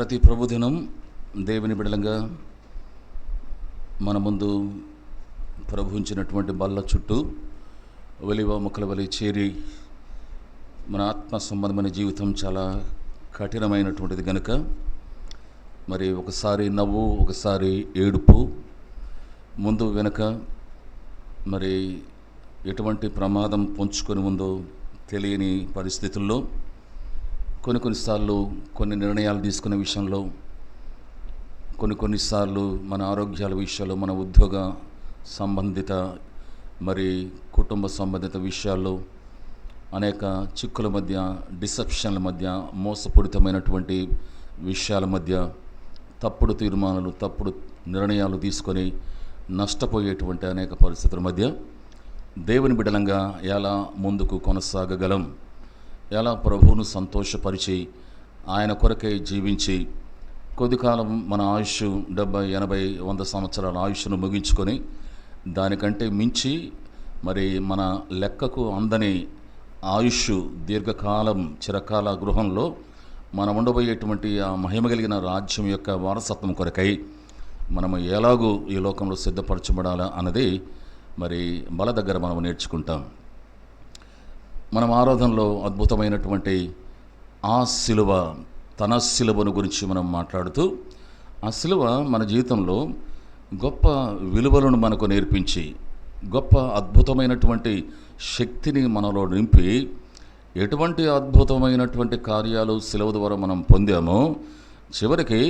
ప్రతి ప్రభుదినం దేవుని బిడలంగా మన ముందు ప్రభు ఉంచినటువంటి బల్ల చుట్టూ ఒలివ మొక్కల వలె చేరి మన ఆత్మ సంబంధమైన జీవితం చాలా కఠినమైనటువంటిది కనుక మరి ఒకసారి నవ్వు, ఒకసారి ఏడుపు, ముందు వెనుక మరి ఎటువంటి ప్రమాదం పొంచుకొని ఉందో తెలియని పరిస్థితుల్లో కొన్నిసార్లు కొన్ని నిర్ణయాలు తీసుకునే విషయంలో, కొన్నిసార్లు మన ఆరోగ్యాల విషయాల్లో, మన ఉద్యోగ సంబంధిత మరి కుటుంబ సంబంధిత విషయాల్లో అనేక చిక్కుల మధ్య, డిసెప్షన్ల మధ్య, మోసపూరితమైనటువంటి విషయాల మధ్య తప్పుడు తీర్మానాలు, తప్పుడు నిర్ణయాలు తీసుకొని నష్టపోయేటువంటి అనేక పరిస్థితుల మధ్య దేవుని బిడ్డలంగా ఎలా ముందుకు కొనసాగగలం, ఎలా ప్రభువును సంతోషపరిచి ఆయన కొరకై జీవించి కొద్దికాలం మన ఆయుష్ 70, 80, 100 సంవత్సరాల ఆయుష్ను ముగించుకొని దానికంటే మించి మరి మన లెక్కకు అందని ఆయుష్ దీర్ఘకాలం చిరకాల గృహంలో మనం ఉండబోయేటువంటి ఆ మహిమ కలిగిన రాజ్యం యొక్క వారసత్వం కొరకై మనము ఎలాగూ ఈ లోకంలో సిద్ధపరచబడాలా అన్నది మరి బల దగ్గర మనం నేర్చుకుంటాం. మనం ఆరాధనలో అద్భుతమైనటువంటి ఆ సిలువ, తన సిలువను గురించి మనం మాట్లాడుతూ, ఆ సిలువ మన జీవితంలో గొప్ప విలువలను మనకు నేర్పించి, గొప్ప అద్భుతమైనటువంటి శక్తిని మనలో నింపి, ఎటువంటి అద్భుతమైనటువంటి కార్యాలు సిలువ ద్వారా మనం పొందామో చివరికి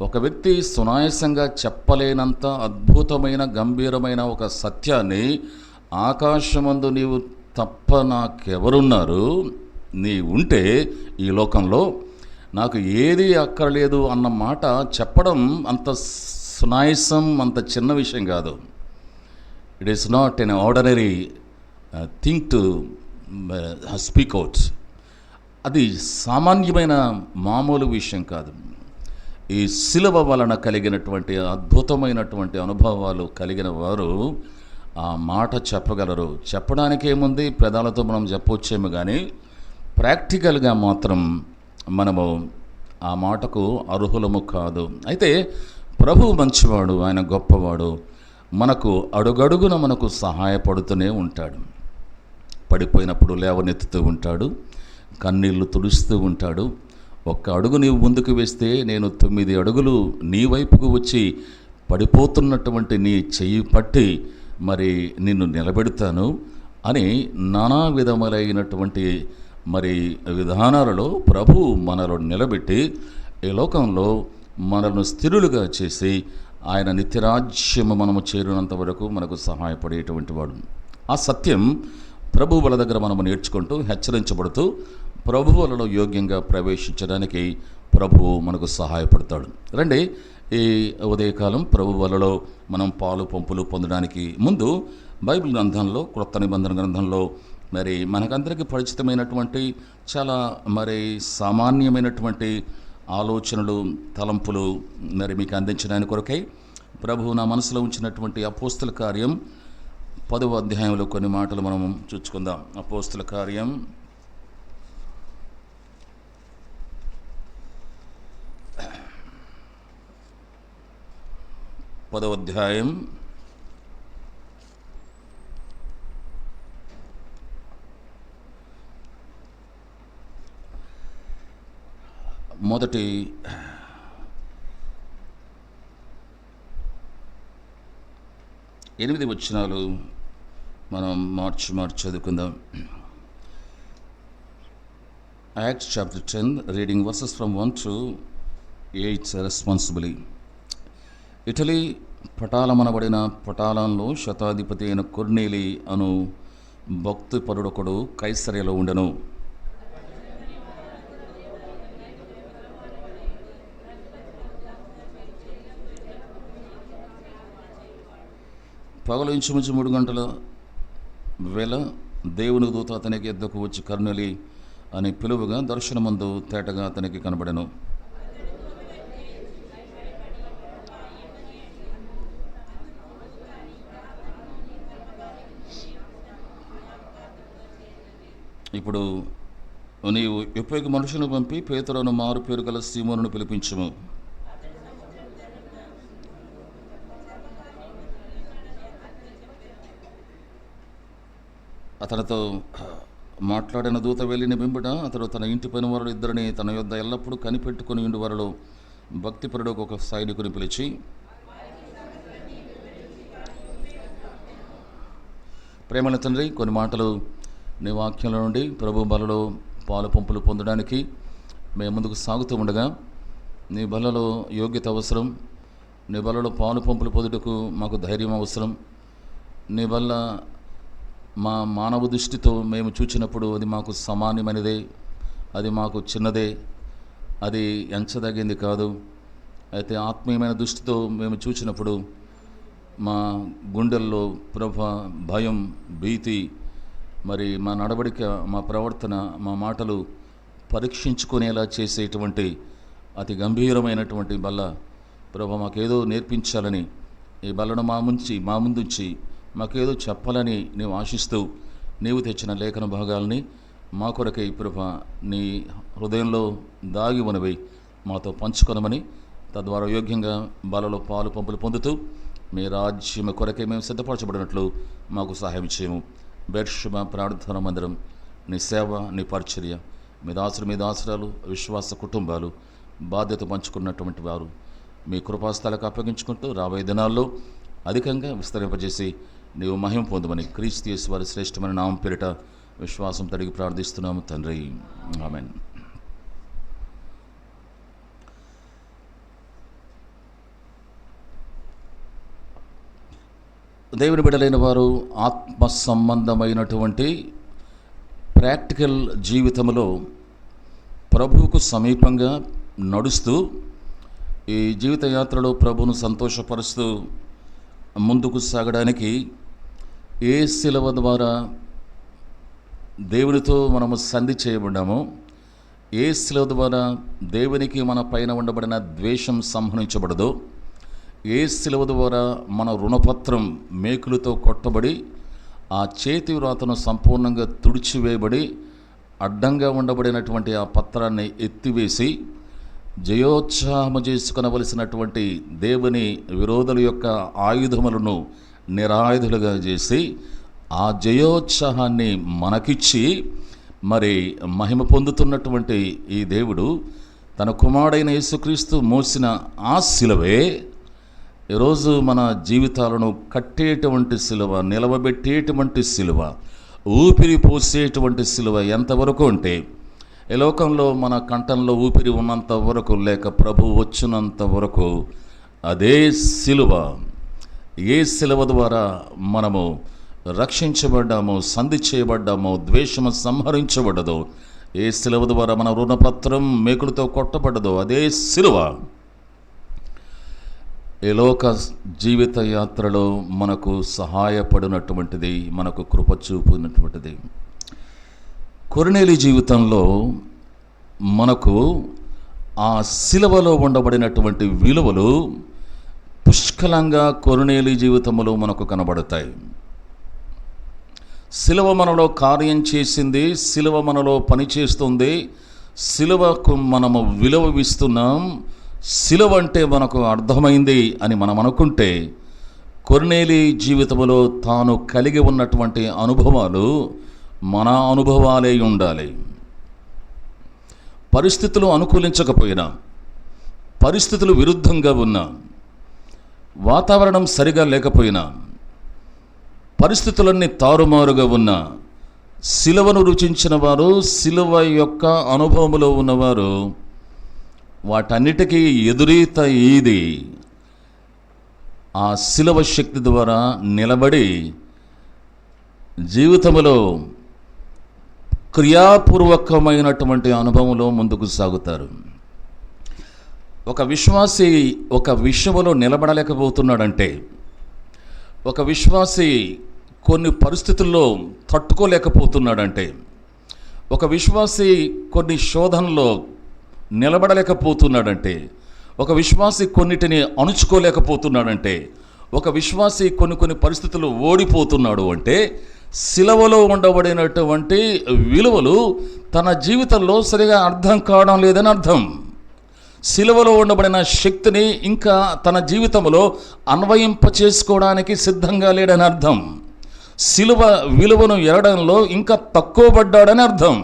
ఒక వ్యక్తి సునాయాసంగా చెప్పలేనంత అద్భుతమైన గంభీరమైన ఒక సత్యాన్ని, ఆకాశమందు నీవు తప్ప నాకెవరున్నారు, నీ ఉంటే ఈ లోకంలో నాకు ఏది అక్కర్లేదు అన్న మాట చెప్పడం అంత సునాయాసం, అంత చిన్న విషయం కాదు. It is not an ordinary thing to speak out. అది సామాన్యమైన మామూలు విషయం కాదు. ఈ సిలువ వలన కలిగినటువంటి అద్భుతమైనటువంటి అనుభవాలు కలిగిన వారు ఆ మాట చెప్పగలరు. చెప్పడానికి ఏముంది, పెదాలతో మనం చెప్పొచ్చేమో కానీ ప్రాక్టికల్గా మాత్రం మనము ఆ మాటకు అర్హులము కాదు. అయితే ప్రభువు మంచివాడు, ఆయన గొప్పవాడు, మనకు అడుగడుగున మనకు సహాయపడుతూనే ఉంటాడు. పడిపోయినప్పుడు లేవనెత్తుతూ ఉంటాడు, కన్నీళ్లు తుడుస్తూ ఉంటాడు. ఒక్క అడుగు నీవు ముందుకు వేస్తే నేను 9 అడుగులు నీ వైపుకు వచ్చి పడిపోతున్నటువంటి నీ చెయ్యి పట్టి మరి నిన్ను నిలబెడతాను అని నానా విధములైనటువంటి మరి విధానాలలో ప్రభు మనలో నిలబెట్టి ఈ లోకంలో మనను స్థిరులుగా చేసి ఆయన నిత్యరాజ్యము మనము చేరినంత వరకు మనకు సహాయపడేటువంటి వాడు. ఆ సత్యం ప్రభు వాళ్ళ దగ్గర మనము నేర్చుకుంటూ హెచ్చరించబడుతూ ప్రభు వాళ్ళలో యోగ్యంగా ప్రవేశించడానికి ప్రభువు మనకు సహాయపడతాడు. రండి, ఈ ఉదయకాలం ప్రభు వలలో మనం పాలు పంపులు పొందడానికి ముందు బైబిల్ గ్రంథంలో, క్రొత్త నిబంధన గ్రంథంలో మరి మనకందరికీ పరిచితమైనటువంటి చాలా మరి సామాన్యమైనటువంటి ఆలోచనలు, తలంపులు మరి మీకు అందించడానికి కొరకై ప్రభు నా మనసులో ఉంచినటువంటి అపోస్తుల కార్యం 10వ అధ్యాయంలో కొన్ని మాటలు మనం చూసుకుందాం. అపోస్తుల కార్యం 10వ అధ్యాయం 8 వచనాలు మనం మార్చి చదువుకుందాం. Acts chapter 10, reading verses from 1 to 8 responsibly. Italy పటాలమనబడిన పటాలంలో శతాధిపతి అయిన కొర్నేలి అను భక్తిపరుడొకడు కైసరయలో ఉండెను. పగలు ఇంచుమించు 3 గంటల వేళ దేవుని దూత అతనికి ఎద్దకు వచ్చి కర్నేలి అని పిలువగా దర్శనమందు తేటగా అతనికి కనబడెను. ఇప్పుడు నీవు యొప్పేకు మనుషులను పంపి పేతురును మారు పేరు గల సీమోనును పిలిపించుము. అతనితో మాట్లాడిన దూత వెళ్ళిన వెంబట అతడు తన ఇంటి పని వారు ఇద్దరిని తన యొద్ద ఎల్లప్పుడూ కనిపెట్టుకుని ఉండి వారిలో భక్తిపరుడు ఒక సైనికుని పిలిచి, ప్రేమల తండ్రి, కొన్ని మాటలు నీ వాక్యంలో నుండి ప్రభు బలలో పాలు పంపులు పొందడానికి మేము ముందుకు సాగుతూ ఉండగా, నీ బలలో యోగ్యత అవసరం, నీ బలలో పాలు పంపులు పొందుటకు మాకు ధైర్యం అవసరం. నీ వల్ల మా మానవ దృష్టితో మేము చూచినప్పుడు అది మాకు సామాన్యమైనదే, అది మాకు చిన్నదే, అది ఎంచదగింది కాదు. అయితే ఆత్మీయమైన దృష్టితో మేము చూచినప్పుడు మా గుండెల్లో ప్రభ భయం, భీతి, మరి మా నడవడిక, మా ప్రవర్తన, మా మాటలు పరీక్షించుకునేలా చేసేటువంటి అతి గంభీరమైనటువంటి బల్ల ప్రభ మాకేదో నేర్పించాలని, ఈ బల్లను మా ముందుంచి మాకేదో చెప్పాలని నీవు ఆశిస్తూ నీవు తెచ్చిన లేఖన భాగాల్ని మా కొరకై ప్రభ నీ హృదయంలో దాగి ఉన్నవి మాతో పంచుకొనమని, తద్వారా యోగ్యంగా బలలో పాలు పంపులు పొందుతూ మీ రాజ్యం కొరకై మేము సిద్ధపరచబడినట్లు మాకు సహాయం చేయము. బెర్షుమ ప్రార్థన మందిరం, నీ సేవ, నీ పరిచర్య, మీ దాసురాలు, విశ్వాస కుటుంబాలు, బాధ్యత పంచుకున్నటువంటి వారు మీ కృపాస్థలకు అప్పగించుకుంటూ రాబోయే దినాల్లో అధికంగా విస్తరింపజేసి నీవు మహిమ పొందమని క్రీస్తు యేసు వారి శ్రేష్టమైన నామం పేరిట విశ్వాసం తడిగి ప్రార్థిస్తున్నాము తండ్రి, ఆమేన్. దేవుని బిడ్డలైన వారు ఆత్మ సంబంధమైనటువంటి ప్రాక్టికల్ జీవితంలో ప్రభువుకు సమీపంగా నడుస్తూ ఈ జీవిత యాత్రలో ప్రభువును సంతోషపరుస్తూ ముందుకు సాగడానికి ఏ శిలువ ద్వారా దేవునితో మనము సంధి చేయబడ్డామో, ఏ శిలువ ద్వారా దేవునికి మన పైన ఉండబడిన ద్వేషం సంహరించబడదో, ఏ శిలువ ద్వారా మన రుణపత్రం మేకులతో కొట్టబడి ఆ చేతి వ్రాతను సంపూర్ణంగా తుడిచివేయబడి అడ్డంగా ఉండబడినటువంటి ఆ పత్రాన్ని ఎత్తివేసి జయోత్సాహము చేసుకొనవలసినటువంటి దేవుని విరోధుల యొక్క ఆయుధములను నిరాయుధులుగా చేసి ఆ జయోత్సాహాన్ని మనకిచ్చి మరి మహిమ పొందుతున్నటువంటి ఈ దేవుడు తన కుమారుడైన యేసుక్రీస్తు మోసిన ఆ శిలువే ఈరోజు మన జీవితాలను కట్టేటువంటి శిలువ, నిలవబెట్టేటువంటి శిలువ, ఊపిరి పోసేటువంటి శిలువ. ఎంతవరకు అంటే ఈ లోకంలో మన కంఠంలో ఊపిరి ఉన్నంత వరకు, లేక ప్రభు వచ్చినంత వరకు అదే శిలువ, ఏ శిలువ ద్వారా మనము రక్షించబడ్డామో, సంధి చేయబడ్డామో, ద్వేషము సంహరించబడ్డదో, ఏ శిలువ ద్వారా మన రుణపత్రం మేకులతో కొట్టబడ్డదో అదే శిలువ ఈ లోక జీవిత యాత్రలో మనకు సహాయపడినటువంటిది, మనకు కృప చూపినటువంటిది. కొర్నేలి జీవితంలో మనకు ఆ శిలువలో ఉండబడినటువంటి విలువలు పుష్కలంగా కొర్నేలి జీవితంలో మనకు కనబడతాయి. శిలువ మనలో కార్యం చేసింది, శిలువ మనలో పనిచేస్తుంది, శిలువకు మనము విలువ ఇస్తున్నాం, శిలువ అంటే మనకు అర్థమైంది అని మనం అనుకుంటే, కొర్నేలి జీవితంలో తాను కలిగి ఉన్నటువంటి అనుభవాలు మన అనుభవాలే ఉండాలి. పరిస్థితులు అనుకూలించకపోయినా, పరిస్థితులు విరుద్ధంగా ఉన్నా, వాతావరణం సరిగా లేకపోయినా, పరిస్థితులన్నీ తారుమారుగా ఉన్నా, శిలువను రుచించిన వారు, శిలువ యొక్క అనుభవములో ఉన్నవారు వాటన్నిటికీ ఎదురీత ఈది ఆ శిలువ శక్తి ద్వారా నిలబడి జీవితంలో క్రియాపూర్వకమైనటువంటి అనుభవంలో ముందుకు సాగుతారు. ఒక విశ్వాసి ఒక విషయంలో నిలబడలేకపోతున్నాడంటే, ఒక విశ్వాసి కొన్ని పరిస్థితుల్లో తట్టుకోలేకపోతున్నాడంటే, ఒక విశ్వాసి కొన్ని శోధనలో నిలబడలేకపోతున్నాడంటే, ఒక విశ్వాసి కొన్నిటిని అణుచుకోలేకపోతున్నాడంటే, ఒక విశ్వాసి కొన్ని పరిస్థితుల్లో ఓడిపోతున్నాడు అంటే సిలువలో ఉండబడినటువంటి విలువలు తన జీవితంలో సరిగా అర్థం కావడం లేదని అర్థం. సిలువలో ఉండబడిన శక్తిని ఇంకా తన జీవితంలో అన్వయింప చేసుకోవడానికి సిద్ధంగా లేడని అర్థం. సిలువ విలువను ఎరడంలో ఇంకా తక్కువ పడ్డాడని అర్థం.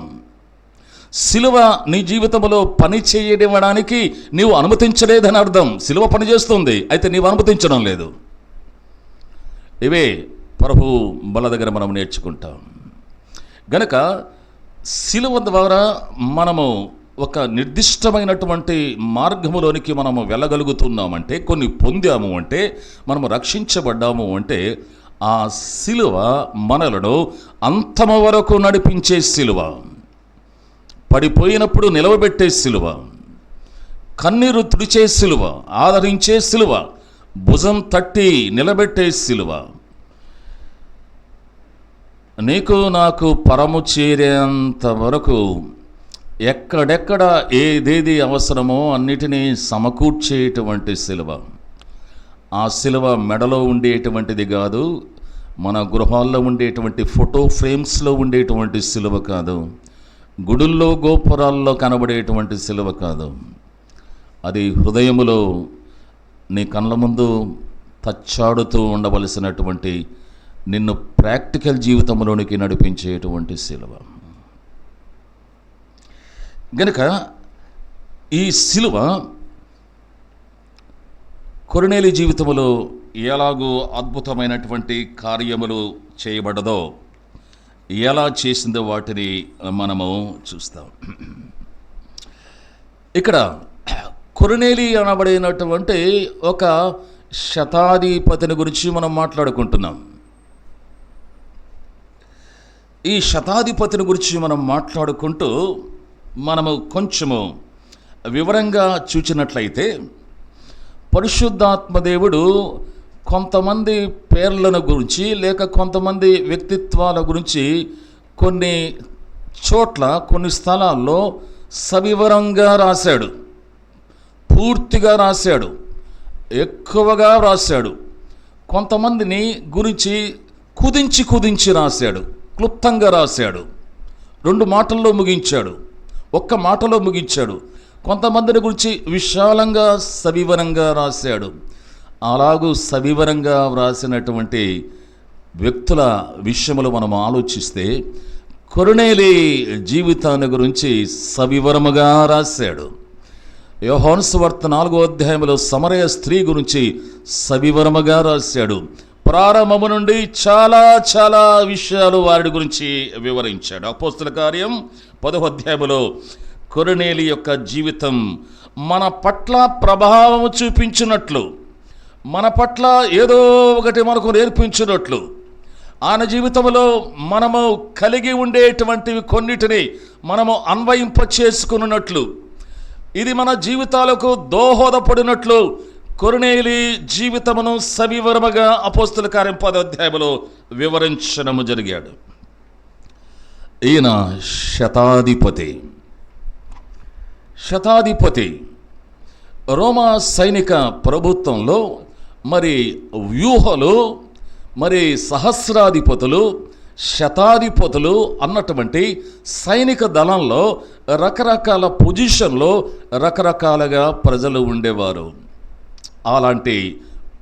సిలువ నీ జీవితంలో పని చేయడానికి నీవు అనుమతించలేదని అర్థం. సిలువ పని చేస్తుంది, అయితే నీవు అనుమతించడం లేదు. ఇవే ప్రభు బల దగ్గర మనం నేర్చుకుంటాం. గనక సిలువ ద్వారా మనము ఒక నిర్దిష్టమైనటువంటి మార్గములోనికి మనము వెళ్ళగలుగుతున్నామంటే, కొన్ని పొందాము అంటే, మనము రక్షించబడ్డాము అంటే, ఆ సిలువ మనలను అంతము వరకు నడిపించే సిలువ, పడిపోయినప్పుడు నిలవబెట్టే సిలువ, కన్నీరు తుడిచే సిలువ, ఆదరించే సిలువ, భుజం తట్టి నిలబెట్టే సిలువ, నీకు నాకు పరము చేరేంత వరకు ఎక్కడెక్కడ ఏదేది అవసరమో అన్నిటినీ సమకూర్చేటువంటి సిలువ. ఆ సిలువ మెడలో ఉండేటువంటిది కాదు, మన గృహాల్లో ఉండేటువంటి ఫోటో ఫ్రేమ్స్లో ఉండేటువంటి సిలువ కాదు, గుడుల్లో గోపురాల్లో కనబడేటువంటి సిలువ కాదు. అది హృదయములో నీ కళ్ళ ముందు తచ్చాడుతూ ఉండవలసినటువంటి, నిన్ను ప్రాక్టికల్ జీవితంలోనికి నడిపించేటువంటి సిలువ. గనుక ఈ సిలువ కొర్నేలి జీవితంలో ఎలాగూ అద్భుతమైనటువంటి కార్యములు చేయబడ్డదో, ఎలా చేసిందో వాటిని మనము చూస్తాం. ఇక్కడ కొర్నేలి అనబడినటువంటి ఒక శతాధిపతిని గురించి మనం మాట్లాడుకుంటున్నాం. ఈ శతాధిపతిని గురించి మనం మాట్లాడుకుంటూ మనము కొంచెము వివరంగా చూచినట్లయితే, పరిశుద్ధాత్మదేవుడు కొంతమంది పేర్లను గురించి లేక కొంతమంది వ్యక్తిత్వాల గురించి కొన్ని చోట్ల కొన్ని స్థలాల్లో సవివరంగా రాశాడు, పూర్తిగా రాశాడు, ఎక్కువగా రాశాడు. కొంతమందిని గురించి కుదించి రాశాడు, క్లుప్తంగా రాశాడు, 2 మాటల్లో ముగించాడు, 1 మాటలో ముగించాడు. కొంతమందిని గురించి విశాలంగా సవివరంగా రాశాడు. అలాగూ సవివరంగా వ్రాసినటువంటి వ్యక్తుల విషయములు మనం ఆలోచిస్తే, కొర్నేలి జీవితాన్ని గురించి సవివరముగా రాశాడు. యోహాను సువార్త 4వ అధ్యాయంలో సమరయ స్త్రీ గురించి సవివరముగా రాశాడు. ప్రారంభము నుండి చాలా చాలా విషయాలు వారి గురించి వివరించాడు. అపోస్తల కార్యం 10వ అధ్యాయంలో కొర్నేలి యొక్క జీవితం మన పట్ల ప్రభావం చూపించినట్లు, మన పట్ల ఏదో ఒకటి మనకు నేర్పించినట్లు, ఆయన జీవితంలో మనము కలిగి ఉండేటువంటివి కొన్నిటిని మనము అన్వయింప చేసుకున్నట్లు, ఇది మన జీవితాలకు దోహదపడినట్లు కొర్నేలి జీవితమును సవివరముగా అపోస్తల కార్యం 10వ అధ్యాయంలో వివరించడము జరిగాడు. ఈయన శతాధిపతి రోమా సైనిక ప్రభుత్వంలో మరి వ్యూహలు, మరి సహస్రాధిపతులు, శతాధిపతులు అన్నటువంటి సైనిక దళంలో రకరకాల పొజిషన్లో రకరకాలుగా ప్రజలు ఉండేవారు. అలాంటి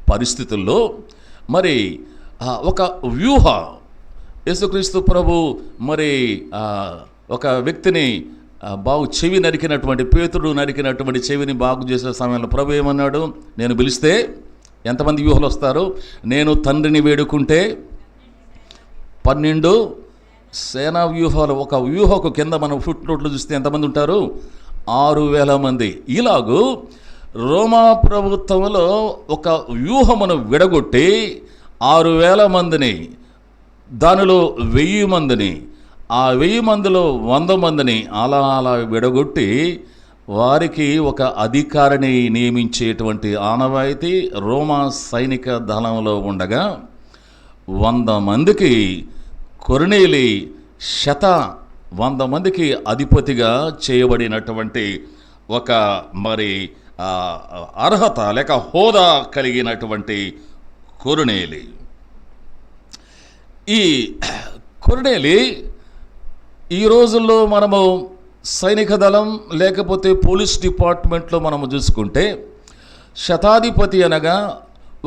పరిస్థితుల్లో మరి ఒక వ్యూహ, యేసుక్రీస్తు ప్రభు మరి ఒక వ్యక్తిని చెవి నరికినటువంటి, పేతుడు నరికినటువంటి చెవిని బాగు చేసే సమయంలో ప్రభు ఏమన్నాడు? నేను పిలిస్తే ఎంతమంది వ్యూహలు వస్తారు? నేను తండ్రిని వేడుకుంటే 12 సేనా వ్యూహాలు. ఒక వ్యూహకు కింద మనం ఫుట్ నోట్లు చూస్తే ఎంతమంది ఉంటారు? 6,000 మంది. ఇలాగూ రోమా ప్రభుత్వంలో ఒక వ్యూహమును విడగొట్టి 6,000 మందిని, దానిలో 1000 మందిని, ఆ 1000 మందిలో 100 మందిని అలా విడగొట్టి వారికి ఒక అధికారిని నియమించేటువంటి ఆనవాయితీ రోమా సైనిక దళంలో ఉండగా 100 మందికి కొర్నేలి 100 మందికి అధిపతిగా చేయబడినటువంటి ఒక మరి అర్హత లేక హోదా కలిగినటువంటి కొర్నేలి. ఈ కొర్నేలి ఈ రోజుల్లో మనము సైనిక దళం లేకపోతే పోలీస్ డిపార్ట్మెంట్లో మనము చూసుకుంటే శతాధిపతి అనగా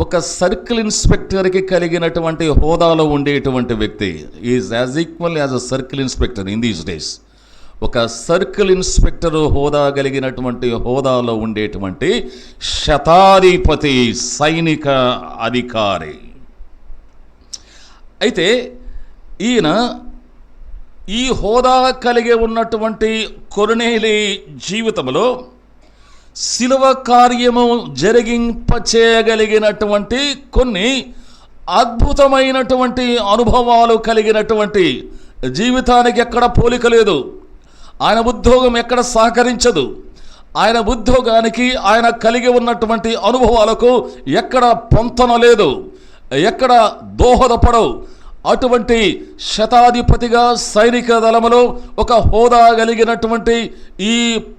ఒక సర్కిల్ ఇన్స్పెక్టర్కి కలిగినటువంటి హోదాలో ఉండేటువంటి వ్యక్తి is as equal as a circle inspector in these days. ఒక సర్కిల్ ఇన్స్పెక్టర్ హోదా కలిగినటువంటి హోదాలో ఉండేటువంటి శతాధిపతి సైనిక అధికారి. అయితే ఈయన ఈ హోదా కలిగి ఉన్నటువంటి కొర్నేలి జీవితంలో శిలువ కార్యము జరిగింపచేయగలిగినటువంటి కొన్ని అద్భుతమైనటువంటి అనుభవాలు కలిగినటువంటి జీవితానికి ఎక్కడ పోలిక లేదు. ఆయన ఉద్యోగం ఎక్కడ సహకరించదు. ఆయన ఉద్యోగానికి ఆయన కలిగి ఉన్నటువంటి అనుభవాలకు ఎక్కడ పొంతన లేదు, ఎక్కడ దోహదపడవు. అటువంటి శతాధిపతిగా సైనిక దళములో ఒక హోదా కలిగినటువంటి ఈ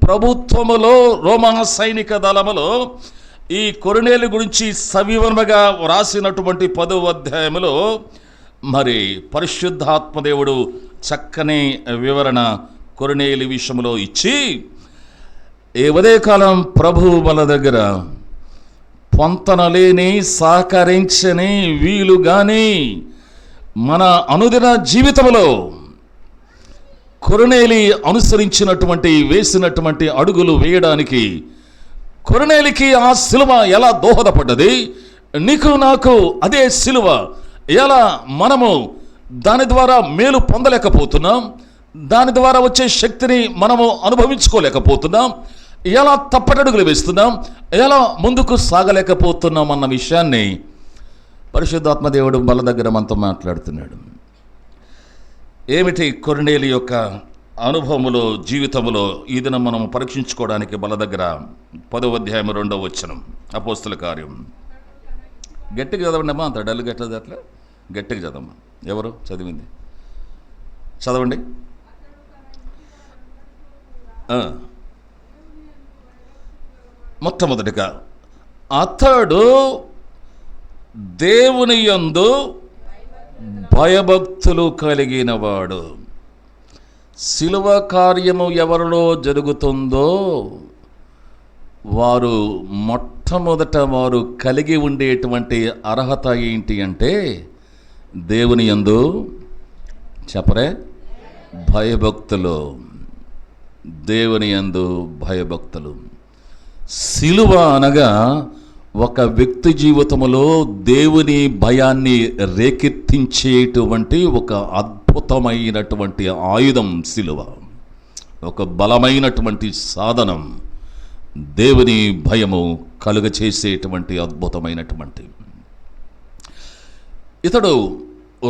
ప్రభుత్వములో రోమా సైనిక దళములో ఈ కొర్నేలి గురించి సవివరంగా వ్రాసినటువంటి 10వ అధ్యాయములో మరి పరిశుద్ధాత్మదేవుడు చక్కని వివరణ కొర్నేలి విషయంలో ఇచ్చి, ఏ ఉదయకాలం ప్రభువు మన దగ్గర పొంతన లేని సహకరించని వీలు కానీ మన అనుదిన జీవితంలో కొర్నేలి అనుసరించినటువంటి వేసినటువంటి అడుగులు వేయడానికి కొర్నేలికి ఆ సిలువ ఎలా దోహదపడ్డది, నీకు నాకు అదే సిలువ ఎలా మనము దాని ద్వారా మేలు పొందలేకపోతున్నాం, దాని ద్వారా వచ్చే శక్తిని మనము అనుభవించుకోలేకపోతున్నాం, ఎలా తప్పటడుగులు వేస్తున్నాం, ఎలా ముందుకు సాగలేకపోతున్నాం అన్న విషయాన్ని పరిశుద్ధాత్మదేవుడు బల దగ్గర మనతో మాట్లాడుతున్నాడు. ఏమిటి కొర్నేలి యొక్క అనుభవములో జీవితంలో ఈ దినం మనం పరీక్షించుకోవడానికి బల దగ్గర 10వ అధ్యాయం 2వ వచనం అపోస్తుల కార్యం. గట్టిగా చదవండి అమ్మా, అంత డల్ గట్లది అట్లా గట్టిగా చదవమ్మా. ఎవరు చదివింది చదవండి. మొట్టమొదటిగా అతడు దేవుని యందు భయభక్తులు కలిగిన వాడు. శిలువ కార్యము ఎవరిలో జరుగుతుందో వారు మొట్టమొదట వారు కలిగి ఉండేటువంటి అర్హత ఏంటి అంటే దేవుని యందు చెప్పరే భయభక్తులు. దేవుని యందు భయభక్తులు. శిలువ అనగా ఒక వ్యక్తి జీవితంలో దేవుని భయాన్ని రేకెత్తించేటువంటి ఒక అద్భుతమైనటువంటి ఆయుధం శిలువ. ఒక బలమైనటువంటి సాధనం, దేవుని భయము కలుగచేసేటువంటి అద్భుతమైనటువంటి. ఇతడు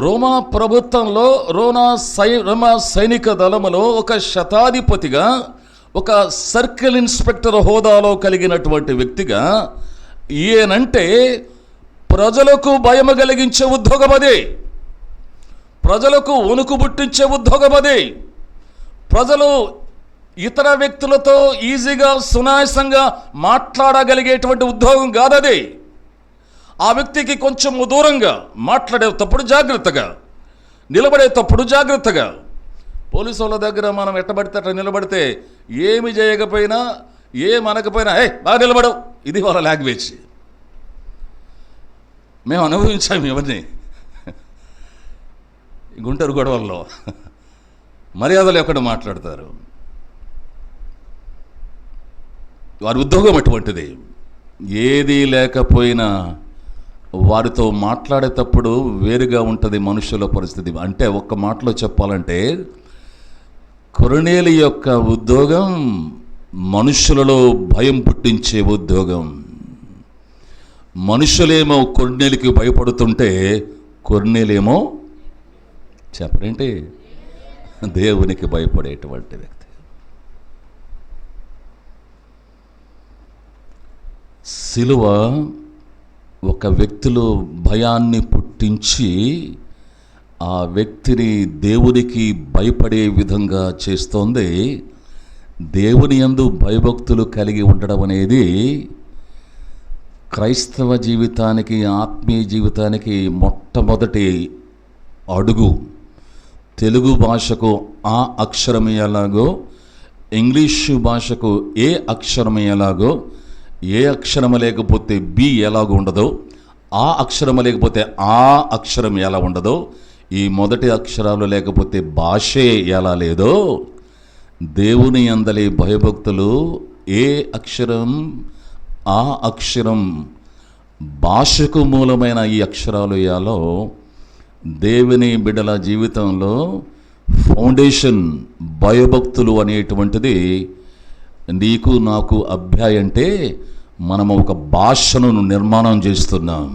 రోమా ప్రభుత్వంలో రోమా సైనిక దళములో ఒక శతాధిపతిగా ఒక సర్కిల్ ఇన్స్పెక్టర్ హోదాలో కలిగినటువంటి వ్యక్తిగా ఈయనంటే ప్రజలకు భయము కలిగించే ఉద్యోగం అదే, ప్రజలకు వణుకు పుట్టించే ఉద్యోగం అదే. ప్రజలు ఇతర వ్యక్తులతో ఈజీగా సునాయాసంగా మాట్లాడగలిగేటువంటి ఉద్యోగం కాదది. ఆ వ్యక్తికి కొంచెం దూరంగా మాట్లాడేటప్పుడు జాగ్రత్తగా, నిలబడేటప్పుడు జాగ్రత్తగా. పోలీసు వాళ్ళ దగ్గర మనం ఎట్టబడితే అట్లా నిలబడితే ఏమి చేయకపోయినా ఏమనకపోయినా బాగా నిలబడవు, ఇది వాళ్ళ లాంగ్వేజ్. మేము అనుభవించాము ఇవన్నీ. గుంటూరు గొడవల్లో మర్యాదలు ఎక్కడ మాట్లాడతారు. వారి ఉద్యోగం అటువంటిది. ఏదీ లేకపోయినా వారితో మాట్లాడేటప్పుడు వేరుగా ఉంటుంది మనుషుల పరిస్థితి. అంటే ఒక్క మాటలో చెప్పాలంటే కొర్నేలి యొక్క ఉద్యోగం మనుషులలో భయం పుట్టించే ఉద్యోగం. మనుషులేమో కొర్నేలికి భయపడుతుంటే కొర్నేలేమో చెప్పరేంటి దేవునికి భయపడేటువంటి వ్యక్తి. సిలువ ఒక వ్యక్తిలో భయాన్ని పుట్టించి ఆ వ్యక్తిని దేవునికి భయపడే విధంగా చేస్తోంది. దేవుని యందు భయభక్తులు కలిగి ఉండడం అనేది క్రైస్తవ జీవితానికి, ఆత్మీయ జీవితానికి మొట్టమొదటి అడుగు. తెలుగు భాషకు ఆ అక్షరం ఎలాగో, ఇంగ్లీషు భాషకు ఏ అక్షరం ఎలాగో, ఏ అక్షరం లేకపోతే బి ఎలాగో ఉండదో, ఆ అక్షరం లేకపోతే ఆ అక్షరం ఎలా ఉండదో, ఈ మొదటి అక్షరాలు లేకపోతే భాషే ఎలా లేదో, దేవుని యందలి భయభక్తులు ఏ అక్షరం ఆ అక్షరం భాషకు మూలమైన ఈ అక్షరాలు ఎలాలో, దేవుని బిడ్డల జీవితంలో ఫౌండేషన్ భయభక్తులు అనేటువంటిది నీకు నాకు అభ్యాయంటే మనము ఒక భాషను నిర్మాణం చేస్తున్నాం,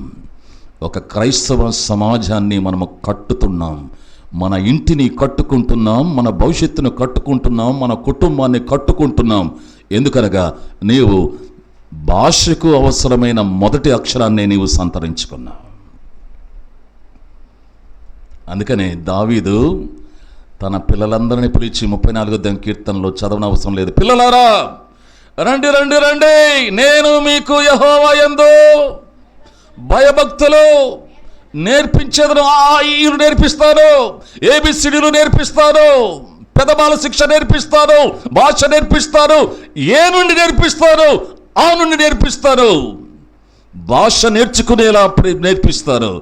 ఒక క్రైస్తవ సమాజాన్ని మనము కట్టుతున్నాం, మన ఇంటిని కట్టుకుంటున్నాం, మన భవిష్యత్తును కట్టుకుంటున్నాం, మన కుటుంబాన్ని కట్టుకుంటున్నాం. ఎందుకనగా నీవు భాషకు అవసరమైన మొదటి అక్షరాన్ని నీవు సంతరించుకున్నావు. అందుకనే దావీదు తన పిల్లలందరినీ పిలిచి 34వ కీర్తనలో చదవనవసరం లేదు, పిల్లలారా రండి రండి రండి, నేను మీకు యెహోవా యందు భయభక్తులు నేర్పించేదను. ఈలు నేర్పిస్తాను, ఏబిసిడీలు నేర్పిస్తాను, పెదబాల శిక్ష నేర్పిస్తాను, భాష నేర్పిస్తాను, ఏ నుండి నేర్పిస్తాను, ఆ నుండి నేర్పిస్తాను, భాష నేర్చుకునేలా నేర్పిస్తాను.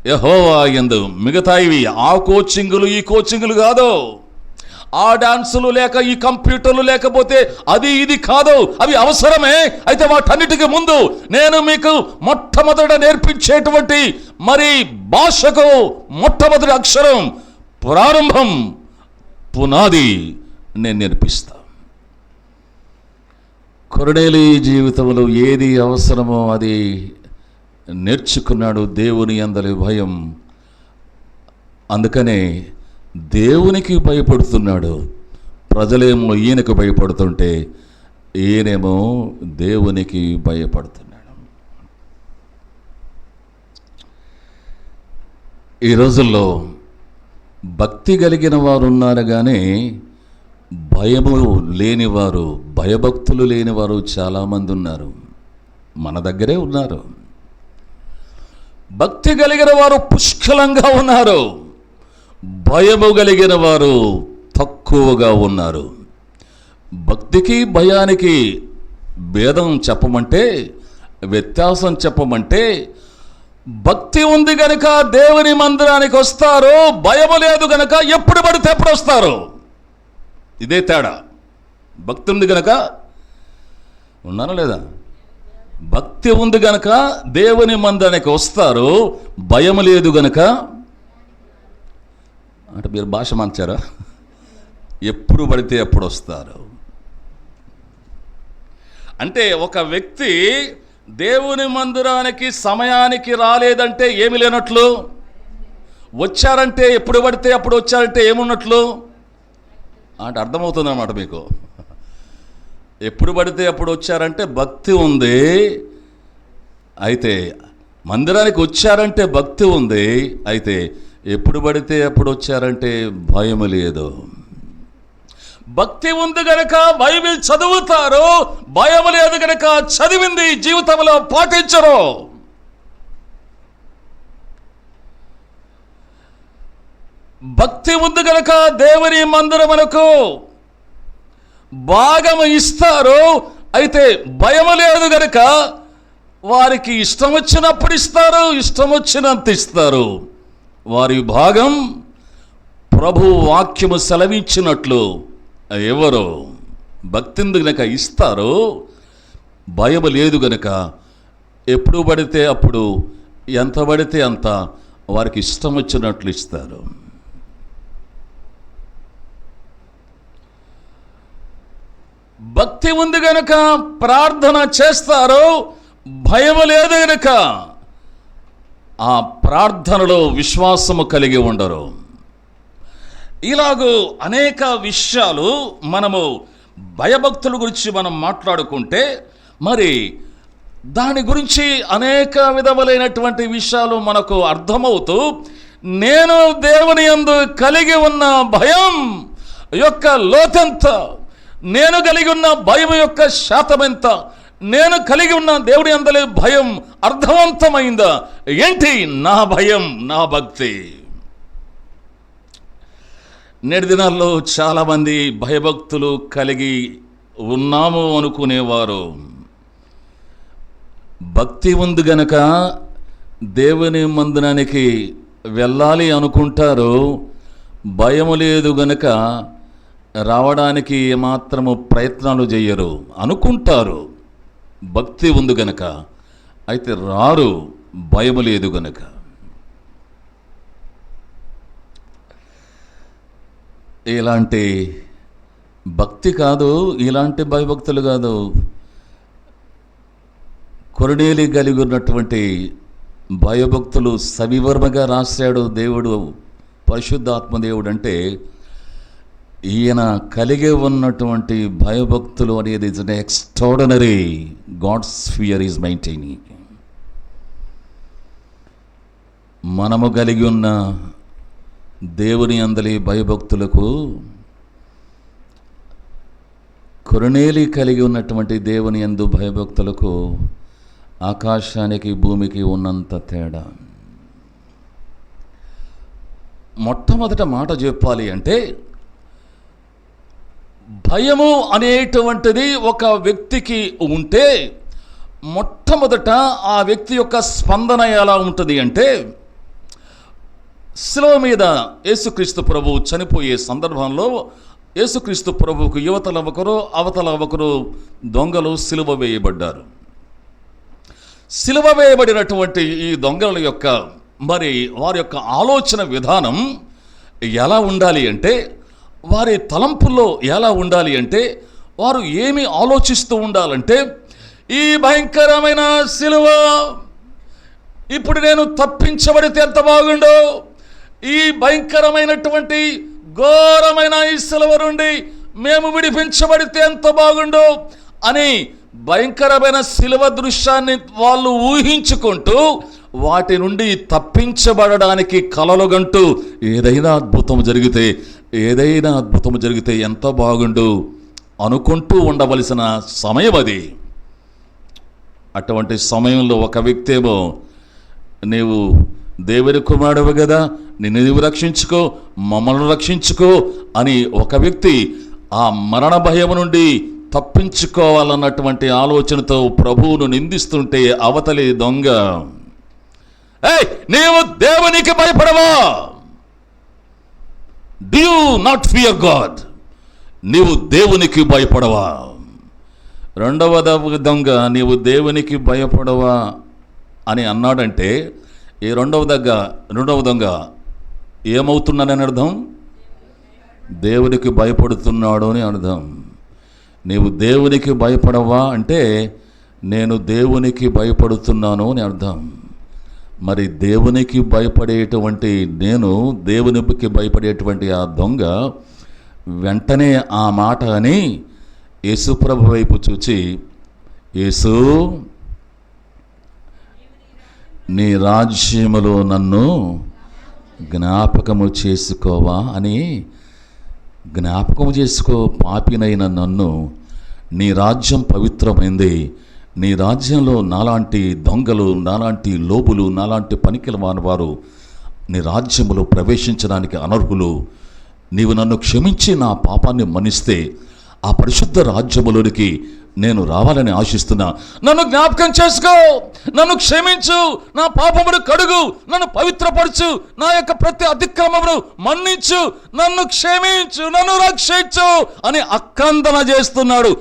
యెహోవా యందు మిగతా ఇవి ఆ కోచింగులు ఈ కోచింగులు కాదు, ఆ డాన్సులు లేక ఈ కంప్యూటర్లు లేకపోతే అది ఇది కాదు, అవి అవసరమే. అయితే వాటన్నిటికీ ముందు నేను మీకు మొట్టమొదట నేర్పించేటువంటి మరి భాషకు మొట్టమొదటి అక్షరం ప్రారంభం పునాది నేను నేర్పిస్తా. కొర్నేలి జీవితంలో ఏది అవసరమో అది నేర్చుకున్నాడు, దేవుని యందలి భయం. అందుకనే దేవునికి భయపడుతున్నాడు. ప్రజలేమో ఈయనకు భయపడుతుంటే ఈయనేమో దేవునికి భయపడుతున్నాడు. ఈ రోజుల్లో భక్తి కలిగిన వారు ఉన్నారు కానీ భయము లేనివారు, భయభక్తులు లేనివారు చాలామంది ఉన్నారు, మన దగ్గరే ఉన్నారు. భక్తి కలిగిన వారు పుష్కలంగా ఉన్నారు, భయము కలిగిన వారు తక్కువగా ఉన్నారు. భక్తికి భయానికి భేదం చెప్పమంటే, వ్యత్యాసం చెప్పమంటే, భక్తి ఉంది గనక దేవుని మందిరానికి వస్తారు, భయము లేదు గనక ఎప్పుడు పడితే ఎప్పుడు వస్తారు. ఇదే తేడా. భక్తి ఉంది గనక ఉన్నారా లేదా? భక్తి ఉంది గనక దేవుని మందిరానికి వస్తారు, భయం లేదు గనక అంటే మీరు భాష మార్చారా? ఎప్పుడు పడితే ఎప్పుడు వస్తారు. అంటే ఒక వ్యక్తి దేవుని మందిరానికి సమయానికి రాలేదంటే ఏమి లేనట్లు, వచ్చారంటే ఎప్పుడు పడితే అప్పుడు వచ్చారంటే ఏమున్నట్లు అంటే అర్థమవుతుంది అన్నమాట మీకు. ఎప్పుడు పడితే అప్పుడు వచ్చారంటే భక్తి ఉంది, అయితే మందిరానికి వచ్చారంటే భక్తి ఉంది, అయితే ఎప్పుడు పడితే అప్పుడు వచ్చారంటే భయం లేదు. భక్తి ఉంది గనక బైబిల్ చదువుతారు, భయం లేదు గనక చదివింది జీవితంలో పాటించరు. భక్తి ఉంది గనక దేవుని మందిరమునకు భాగం ఇస్తారు, అయితే భయం లేదు గనక వారికి ఇష్టం వచ్చినప్పుడు ఇస్తారు, ఇష్టం వచ్చినంత ఇస్తారు. వారి భాగం ప్రభు వాక్యము సెలవించినట్లు ఎవరు భక్తి ఉంది గనక ఇస్తారు, భయం లేదు గనక ఎప్పుడు పడితే అప్పుడు ఎంత పడితే అంత వారికి ఇష్టం వచ్చినట్లు ఇస్తారు. భక్తి ఉంది గనక ప్రార్థన చేస్తారు, భయం లేదు గనక ఆ ప్రార్థనలో విశ్వాసము కలిగి ఉండరు. ఇలాగూ అనేక విషయాలు మనము భయభక్తుల గురించి మనం మాట్లాడుకుంటే మరి దాని గురించి అనేక విధములైనటువంటి విషయాలు మనకు అర్థమవుతూ, నేను దేవుని యందు కలిగి ఉన్న భయం యొక్క లోతెంత, నేను కలిగి ఉన్న భయం యొక్క శాతం ఎంత, నేను కలిగి ఉన్న దేవుని యందలి భయం అర్థవంతమైందా ఏంటి? నా భయం, నా భక్తి. నేటి దినాల్లో చాలామంది భయభక్తులు కలిగి ఉన్నాము అనుకునేవారు భక్తి ఉంది గనక దేవుని మందిరానికి వెళ్ళాలి అనుకుంటారు, భయం లేదు గనక రావడానికి ఏమాత్రము ప్రయత్నాలు చేయరు. అనుకుంటారు భక్తి ఉంది గనక, అయితే రారు భయం లేదు గనక. ఇలాంటి భక్తి కాదు, ఇలాంటి భయభక్తులు కాదు. కొరనేలి కలిగి ఉన్నటువంటి భయభక్తులు సవివరముగా రాశాడు దేవుడు, పరిశుద్ధాత్మదేవుడు. అంటే ఈయన కలిగి ఉన్నటువంటి భయభక్తులు అనేది is an extraordinary God's fear is maintaining. మనము కలిగి ఉన్న దేవుని అందలి భయభక్తులకు కొరనేలి కలిగి ఉన్నటువంటి దేవుని యందు భయభక్తులకు ఆకాశానికి భూమికి ఉన్నంత తేడా. మొట్టమొదట మాట చెప్పాలి అంటే, భయము అనేటువంటిది ఒక వ్యక్తికి ఉంటే మొట్టమొదట ఆ వ్యక్తి యొక్క స్పందన ఎలా ఉంటుంది అంటే, శిలువ మీద యేసుక్రీస్తు ప్రభువు చనిపోయే సందర్భంలో యేసుక్రీస్తు ప్రభువుకు యువతల ఒకరు అవతల ఒకరు దొంగలు సిలువ వేయబడ్డారు. సిలువ వేయబడినటువంటి ఈ దొంగల యొక్క వారి యొక్క ఆలోచన విధానం ఎలా ఉండాలి అంటే, వారి తలంపుల్లో ఎలా ఉండాలి అంటే, వారు ఏమి ఆలోచిస్తూ ఉండాలంటే, ఈ భయంకరమైన సిలువ ఇప్పుడు నేను తప్పించబడితే ఎంత బాగుండో, ఈ భయంకరమైనటువంటి ఘోరమైన ఈ సిలువ నుండి మేము విడిపించబడితే ఎంత బాగుండో అని భయంకరమైన సిలువ దృశ్యాన్ని వాళ్ళు ఊహించుకుంటూ వాటి నుండి తప్పించబడడానికి కలలుగంటూ ఏదైనా అద్భుతం జరిగితే ఎంత బాగుండు అనుకుంటూ ఉండవలసిన సమయం అది. అటువంటి సమయంలో ఒక వ్యక్తి ఏమో, నీవు దేవుని కుమారుడు కదా, నిన్ను నీవు రక్షించుకో, మమ్మల్ని రక్షించుకో అని ఒక వ్యక్తి ఆ మరణ భయం నుండి తప్పించుకోవాలన్నటువంటి ఆలోచనతో ప్రభువును నిందిస్తుంటే, అవతలి దొంగ, ఏయ్ నీవు దేవునికి భయపడవా? Do you not fear God? నీవు దేవునికి భయపడవా? రెండవ దొంగ, నీవు దేవునికి భయపడవా అని అన్నాడంటే, ఈ రెండవ దొంగ ఏమవుతున్నానని అర్థం? దేవునికి భయపడుతున్నాడు అని అర్థం. నీవు దేవునికి భయపడవా అంటే నేను దేవునికి భయపడుతున్నాను అని అర్థం. మరి దేవునికి భయపడేటువంటి దేవునికి భయపడేటువంటి ఆ దొంగ వెంటనే ఆ మాట అని యేసుప్రభు వైపు చూచి, యేసు, నీ రాజ్యములో నన్ను జ్ఞాపకము చేసుకోవా అని, జ్ఞాపకం చేసుకో పాపినైన నన్ను, నీ రాజ్యం పవిత్రమైంది, నీ రాజ్యంలో నాలాంటి దొంగలు, నాలాంటి లోబులు, నాలాంటి పనికిల వారు నీ రాజ్యములో ప్రవేశించడానికి అనర్హులు. నీవు నన్ను క్షమించి నా పాపాన్ని మన్నిస్తే ఆ పరిశుద్ధ రాజ్యములోనికి నేను రావాలని ఆశిస్తున్నా. నన్ను జ్ఞాపకం చేసుకో, నన్ను క్షమించు, నా పాపమును కడుగు, నన్ను పవిత్రపరచు, నా యొక్క ప్రతి అతిక్రమమును మన్నించు, నన్ను క్షమించు, నన్ను రక్షించు అని అక్రందన చేస్తున్నాడు.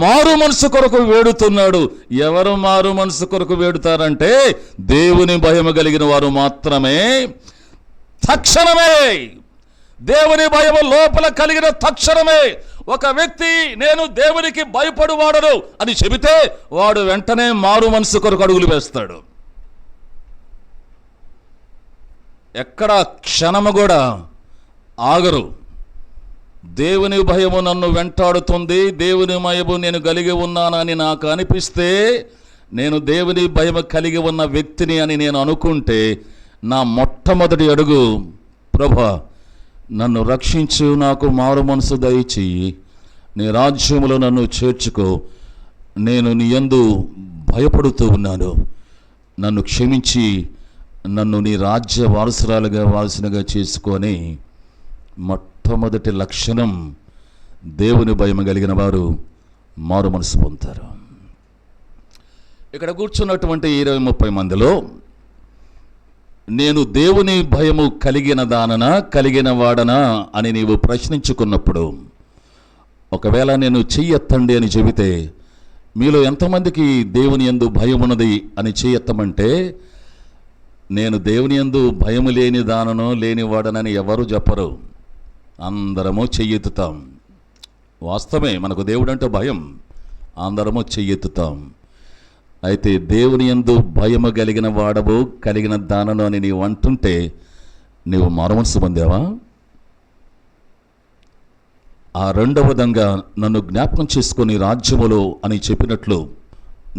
మారు మనసు కొరకు వేడుతున్నాడు. ఎవరు మారు మనసు కొరకు వేడుతారంటే, దేవుని భయము కలిగిన వారు మాత్రమే. తక్షణమే దేవుని భయము లోపల కలిగిన తక్షణమే ఒక వ్యక్తి నేను దేవునికి భయపడువాడను అని చెబితే వాడు వెంటనే మారు మనసు కొరకు అడుగులు వేస్తాడు. ఎక్కడ క్షణము కూడా ఆగరు. దేవుని భయము నన్ను వెంటాడుతుంది, దేవుని భయము నేను కలిగి ఉన్నానని నాకు అనిపిస్తే, నేను దేవుని భయము కలిగి ఉన్న వ్యక్తిని అని నేను అనుకుంటే, నా మొట్టమొదటి అడుగు, ప్రభువా నన్ను రక్షించు, నాకు మారు మనసు దయచేయి, నీ రాజ్యములో నన్ను చేర్చుకో, నేను నీ యందు భయపడుతూ ఉన్నాను, నన్ను క్షమించి నన్ను నీ రాజ్య వారసునిగా చేసుకొని మొట్టమొదటి లక్షణం దేవుని భయం కలిగిన వారు మారు మనసు పొందుతారు. ఇక్కడ కూర్చున్నటువంటి 20-30 మందిలో నేను దేవుని భయము కలిగిన దాననా కలిగిన వాడనా అని నీవు ప్రశ్నించుకున్నప్పుడు, ఒకవేళ నేను చెయ్యెత్తండి అని చెబితే మీలో ఎంతమందికి దేవుని యందు భయం ఉన్నది అని చెయ్యెత్తమంటే, నేను దేవుని యందు భయము లేని దాననో లేని వాడనని ఎవరు చెప్పరు. అందరము చెయ్యెత్తుతాం. వాస్తవమే, మనకు దేవుడు అంటే భయం, అందరము చెయ్యెత్తుతాం. అయితే దేవుని యందు భయము కలిగిన వాడవు కలిగిన దానను అని నీవు అంటుంటే నీవు మారుమనసు పొందావా? ఆ రెండవ విధంగా నన్ను జ్ఞాపకం చేసుకొని రాజ్యములో అని చెప్పినట్లు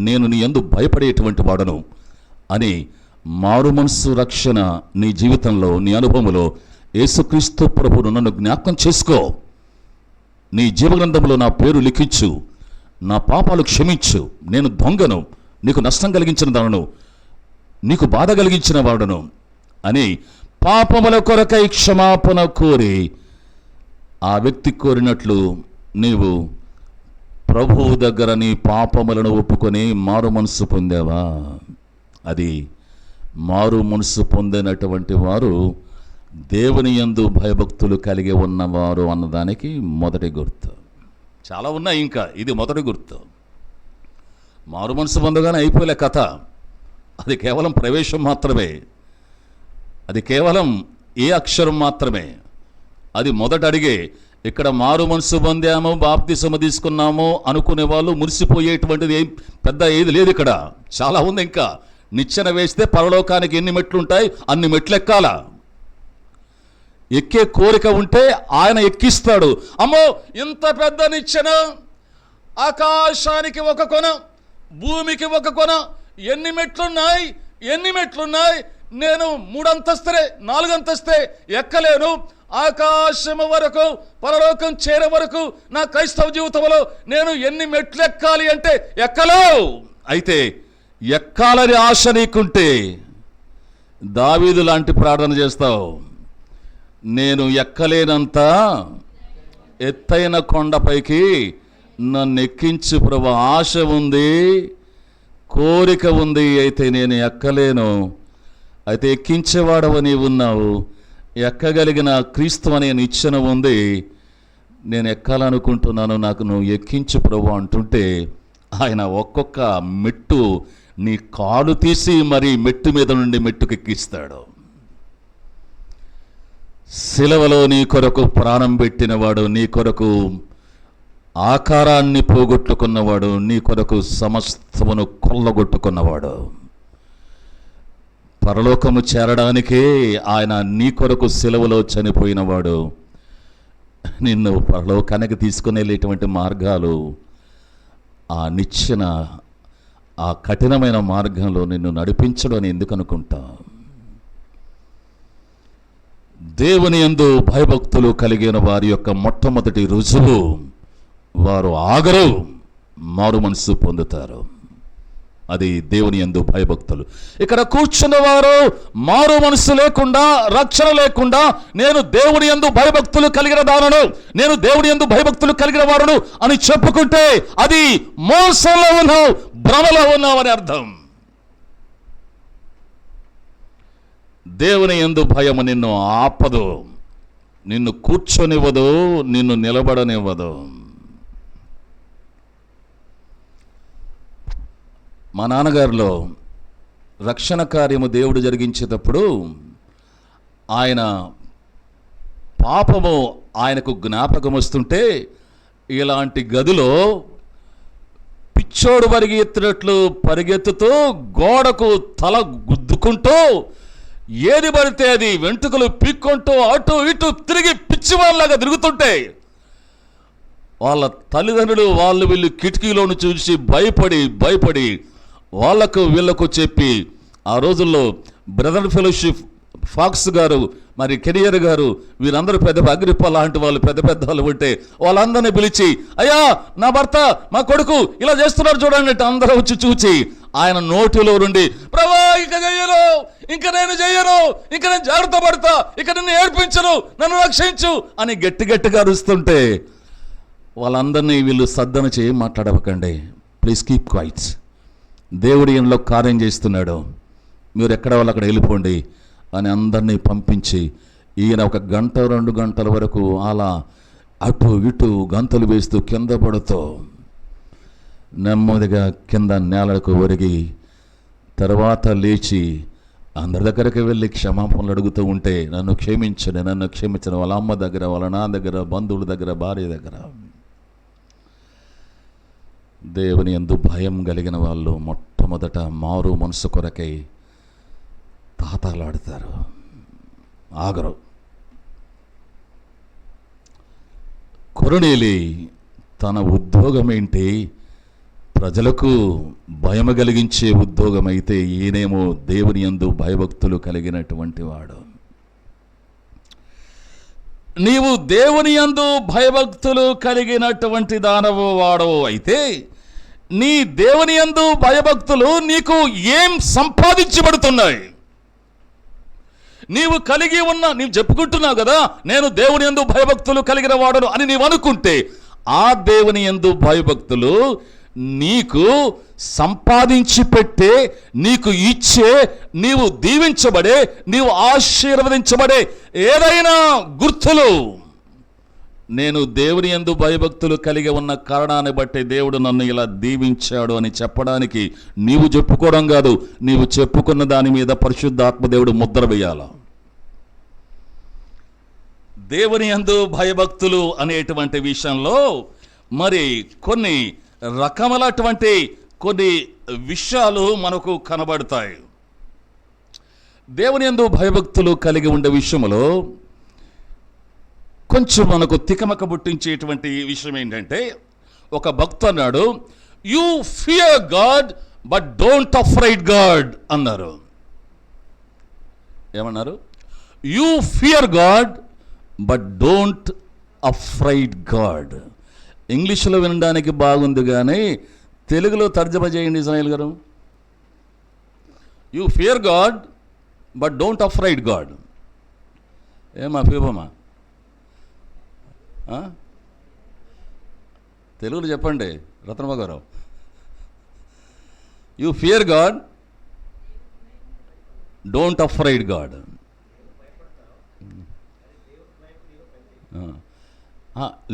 నేను నీ యందు భయపడేటువంటి వాడను అని మారుమనసు రక్షణ నీ జీవితంలో నీ అనుభవంలో యేసుక్రీస్తు ప్రభువును నన్ను జ్ఞాపకం చేసుకో, నీ జీవగ్రంథంలో నా పేరు లిఖించు, నా పాపాలు క్షమించు, నేను దొంగను, నీకు నష్టం కలిగించిన దానను, నీకు బాధ కలిగించిన వాడును అని పాపముల కొరకై క్షమాపణ కోరి ఆ వ్యక్తి కోరినట్లు నీవు ప్రభువు దగ్గర నీ పాపములను ఒప్పుకొని మారు మనసు పొందావా? అది మారు మనసు పొందినటువంటి వారు దేవుని యందు భయభక్తులు కలిగి ఉన్నవారు అన్నదానికి మొదటి గుర్తు. చాలా ఉన్నాయి, ఇంకా ఇది మొదటి గుర్తు. మారు మనసు పొందగానే అయిపోలే కథ. అది కేవలం ప్రవేశం మాత్రమే, అది కేవలం ఏ అక్షరం మాత్రమే, అది మొదట అడిగే. ఇక్కడ మారు మనసు పొందాము, బాప్తిసము తీసుకున్నాము అనుకునే వాళ్ళు మురిసిపోయేటువంటిది పెద్ద ఏది లేదు. ఇక్కడ చాలా ఉంది. ఇంకా నిచ్చెన వేస్తే పరలోకానికి ఎన్ని మెట్లు ఉంటాయి అన్ని మెట్లు ఎక్కాల. ఎక్కే కోరిక ఉంటే ఆయన ఎక్కిస్తాడు. అమ్మో, ఇంత పెద్ద నిచ్చెన, ఆకాశానికి ఒక కొన, భూమికి ఒక కొన, ఎన్ని మెట్లున్నాయి, ఎన్ని మెట్లున్నాయి, నేను 3 అంతస్తులే 4 అంతస్తే ఎక్కలేను, ఆకాశము వరకు పరలోకం చేరే వరకు నా క్రైస్తవ జీవితంలో నేను ఎన్ని మెట్లు ఎక్కాలి అంటే ఎక్కలేవు. అయితే ఎక్కాలని ఆశ నీకుంటే దావీదు లాంటి ప్రార్థన చేస్తావు. నేను ఎక్కలేనంత ఎత్తైన కొండపైకి నన్ను ఎక్కించు ప్రభు, ఆశ ఉంది, కోరిక ఉంది, అయితే నేను ఎక్కలేను. అయితే ఎక్కించేవాడవు నీవు ఉన్నావు, ఎక్కగలిగిన క్రీస్తు అనే నిచ్చెన ఉంది, నేను ఎక్కాలనుకుంటున్నాను, నాకు నువ్వు ఎక్కించు ప్రభు అంటుంటే ఆయన ఒక్కొక్క మెట్టు నీ కాలు తీసి మరి మెట్టు మీద నుండి మెట్టుకు ఎక్కిస్తాడు. శిలవలో నీ కొరకు ప్రాణం పెట్టినవాడు, నీ కొరకు ఆకారాన్ని పోగొట్టుకున్నవాడు, నీ కొరకు సమస్తమును కొల్లగొట్టుకున్నవాడు, పరలోకము చేరడానికే ఆయన నీ కొరకు శిలవలో చనిపోయినవాడు, నిన్ను పరలోకానికి తీసుకుని వెళ్ళేటువంటి మార్గాలు, ఆ నిచ్చెన, ఆ కఠినమైన మార్గంలో నిన్ను నడిపించడం అని ఎందుకు అనుకుంటా? దేవుని యందు భయభక్తులు కలిగిన వారి యొక్క మొట్టమొదటి రుజువు, వారు ఆగరు, మారు మనసు పొందుతారు. అది దేవుని యందు భయభక్తులు. ఇక్కడ కూర్చున్న వారు మారు మనసు లేకుండా, రక్షణ లేకుండా, నేను దేవుని యందు భయభక్తులు కలిగిన దానను, నేను దేవుని యందు భయభక్తులు కలిగిన వారును అని చెప్పుకుంటే అది మోసంలో ఉన్నావు, భ్రమలో ఉన్నావు అని అర్థం. దేవుని యందు భయము నిన్ను ఆపదు, నిన్ను కూర్చొనివ్వదు, నిన్ను నిలబడనివ్వదు. మా నాన్నగారిలో రక్షణ కార్యము దేవుడు జరిగించేటప్పుడు ఆయన పాపము ఆయనకు జ్ఞాపకం వస్తుంటే ఇలాంటి గదిలో పిచ్చోడు పరిగెత్తినట్లు పరిగెత్తుతూ గోడకు తల గుద్దుకుంటూ ఏది పడితే అది వెంట్రుకలు పీక్కుంటూ అటు ఇటు తిరిగి పిచ్చివాళ్ళలాగా తిరుగుతుంటే వాళ్ళ తల్లిదండ్రులు వాళ్ళు వీళ్ళు కిటికీలోని చూసి భయపడి వాళ్ళకు వీళ్ళకు చెప్పి, ఆ రోజుల్లో బ్రదర్ ఫెలోషిప్ ఫాక్స్ గారు, మరి కెరియర్ గారు, వీరందరూ పెద్ద అగ్రిప్ప లాంటి వాళ్ళు పెద్ద వాళ్ళు ఉంటే వాళ్ళందరినీ పిలిచి, అయ్యా నా భర్త మా కొడుకు ఇలా చేస్తున్నారు చూడండి, అందరూ వచ్చి చూచి ఆయన నోటిలో నుండి ప్రభా ఇక చెయ్యను, ఇంక నేను చెయ్యను, ఇంక నేను జాగ్రత్త పడతా, ఇక నిన్ను ఏడ్పించను, నన్ను రక్షించు అని గట్టి గట్టిగా అరుస్తుంటే వాళ్ళందరినీ వీళ్ళు సద్దన చేయి మాట్లాడవకండి, ప్లీజ్ కీప్ క్వైట్, దేవుడు ఈయనలో కార్యం చేస్తున్నాడు, మీరు ఎక్కడ వాళ్ళు అక్కడ వెళ్ళిపోండి అని అందరినీ పంపించి ఈయన 1 గంట 2 గంటల వరకు అలా అటు ఇటు గంతలు వేస్తూ కింద పడుతూ నెమ్మదిగా కింద నేలకు ఒరిగి తర్వాత లేచి అందరి దగ్గరికి వెళ్ళి క్షమాపణలు అడుగుతూ ఉంటే నన్ను క్షమించండి వాళ్ళ అమ్మ దగ్గర, వాళ్ళ నాన్న దగ్గర, బంధువుల దగ్గర, భార్య దగ్గర. దేవుని యందు భయం కలిగిన వాళ్ళు మొట్టమొదట మారు మనసు కొరకై తాతాలాడతారు, ఆగరు. కొర్నేలి తన ఉద్యోగం ఏంటి? ప్రజలకు భయం కలిగించే ఉద్యోగం అయితే ఈయనేమో దేవుని యందు భయభక్తులు కలిగినటువంటి వాడు. నీవు దేవుని యందు భయభక్తులు కలిగినటువంటి దానవు వాడవు అయితే నీ దేవుని యందు భయభక్తులు నీకు ఏం సంపాదించబడుతున్నాయి? నీవు కలిగి ఉన్న, నీవు చెప్పుకుంటున్నావు కదా నేను దేవుని యందు భయభక్తులు కలిగిన వాడను అని నీవు అనుకుంటే ఆ దేవుని యందు భయభక్తులు నీకు సంపాదించి పెట్టే, నీకు ఇచ్చే, నీవు దీవించబడే, నీవు ఆశీర్వదించబడే ఏదైనా గుర్తులు నేను దేవుని యందు భయభక్తులు కలిగి ఉన్న కారణాన్ని బట్టి దేవుడు నన్ను ఇలా దీవించాడు అని చెప్పడానికి నీవు చెప్పుకోవడం కాదు, నీవు చెప్పుకున్న దాని మీద పరిశుద్ధాత్మ దేవుడు ముద్ర వేయాల. దేవుని యందు భయభక్తులు అనేటువంటి విషయంలో మరి కొన్ని రకములటువంటి కొన్ని విషయాలు మనకు కనబడతాయి. దేవుని యందు భయభక్తులు కలిగి ఉండే విషయంలో కొంచెం మనకు తికమక పుట్టించేటువంటి విషయం ఏంటంటే, ఒక భక్తు అన్నాడు, you fear God but don't afraid God అన్నారు. ఏమన్నారు? You fear God but don't afraid God. ఇంగ్లీష్లో వినడానికి బాగుంది కానీ తెలుగులో తర్జమా చేయండి ఇజ్రాయేల్ గారు. You fear God but don't afraid God. ఏమా ఫీబమ్మా తెలుగులో చెప్పండి రత్నమ్మ గారు. You fear God don't afraid God.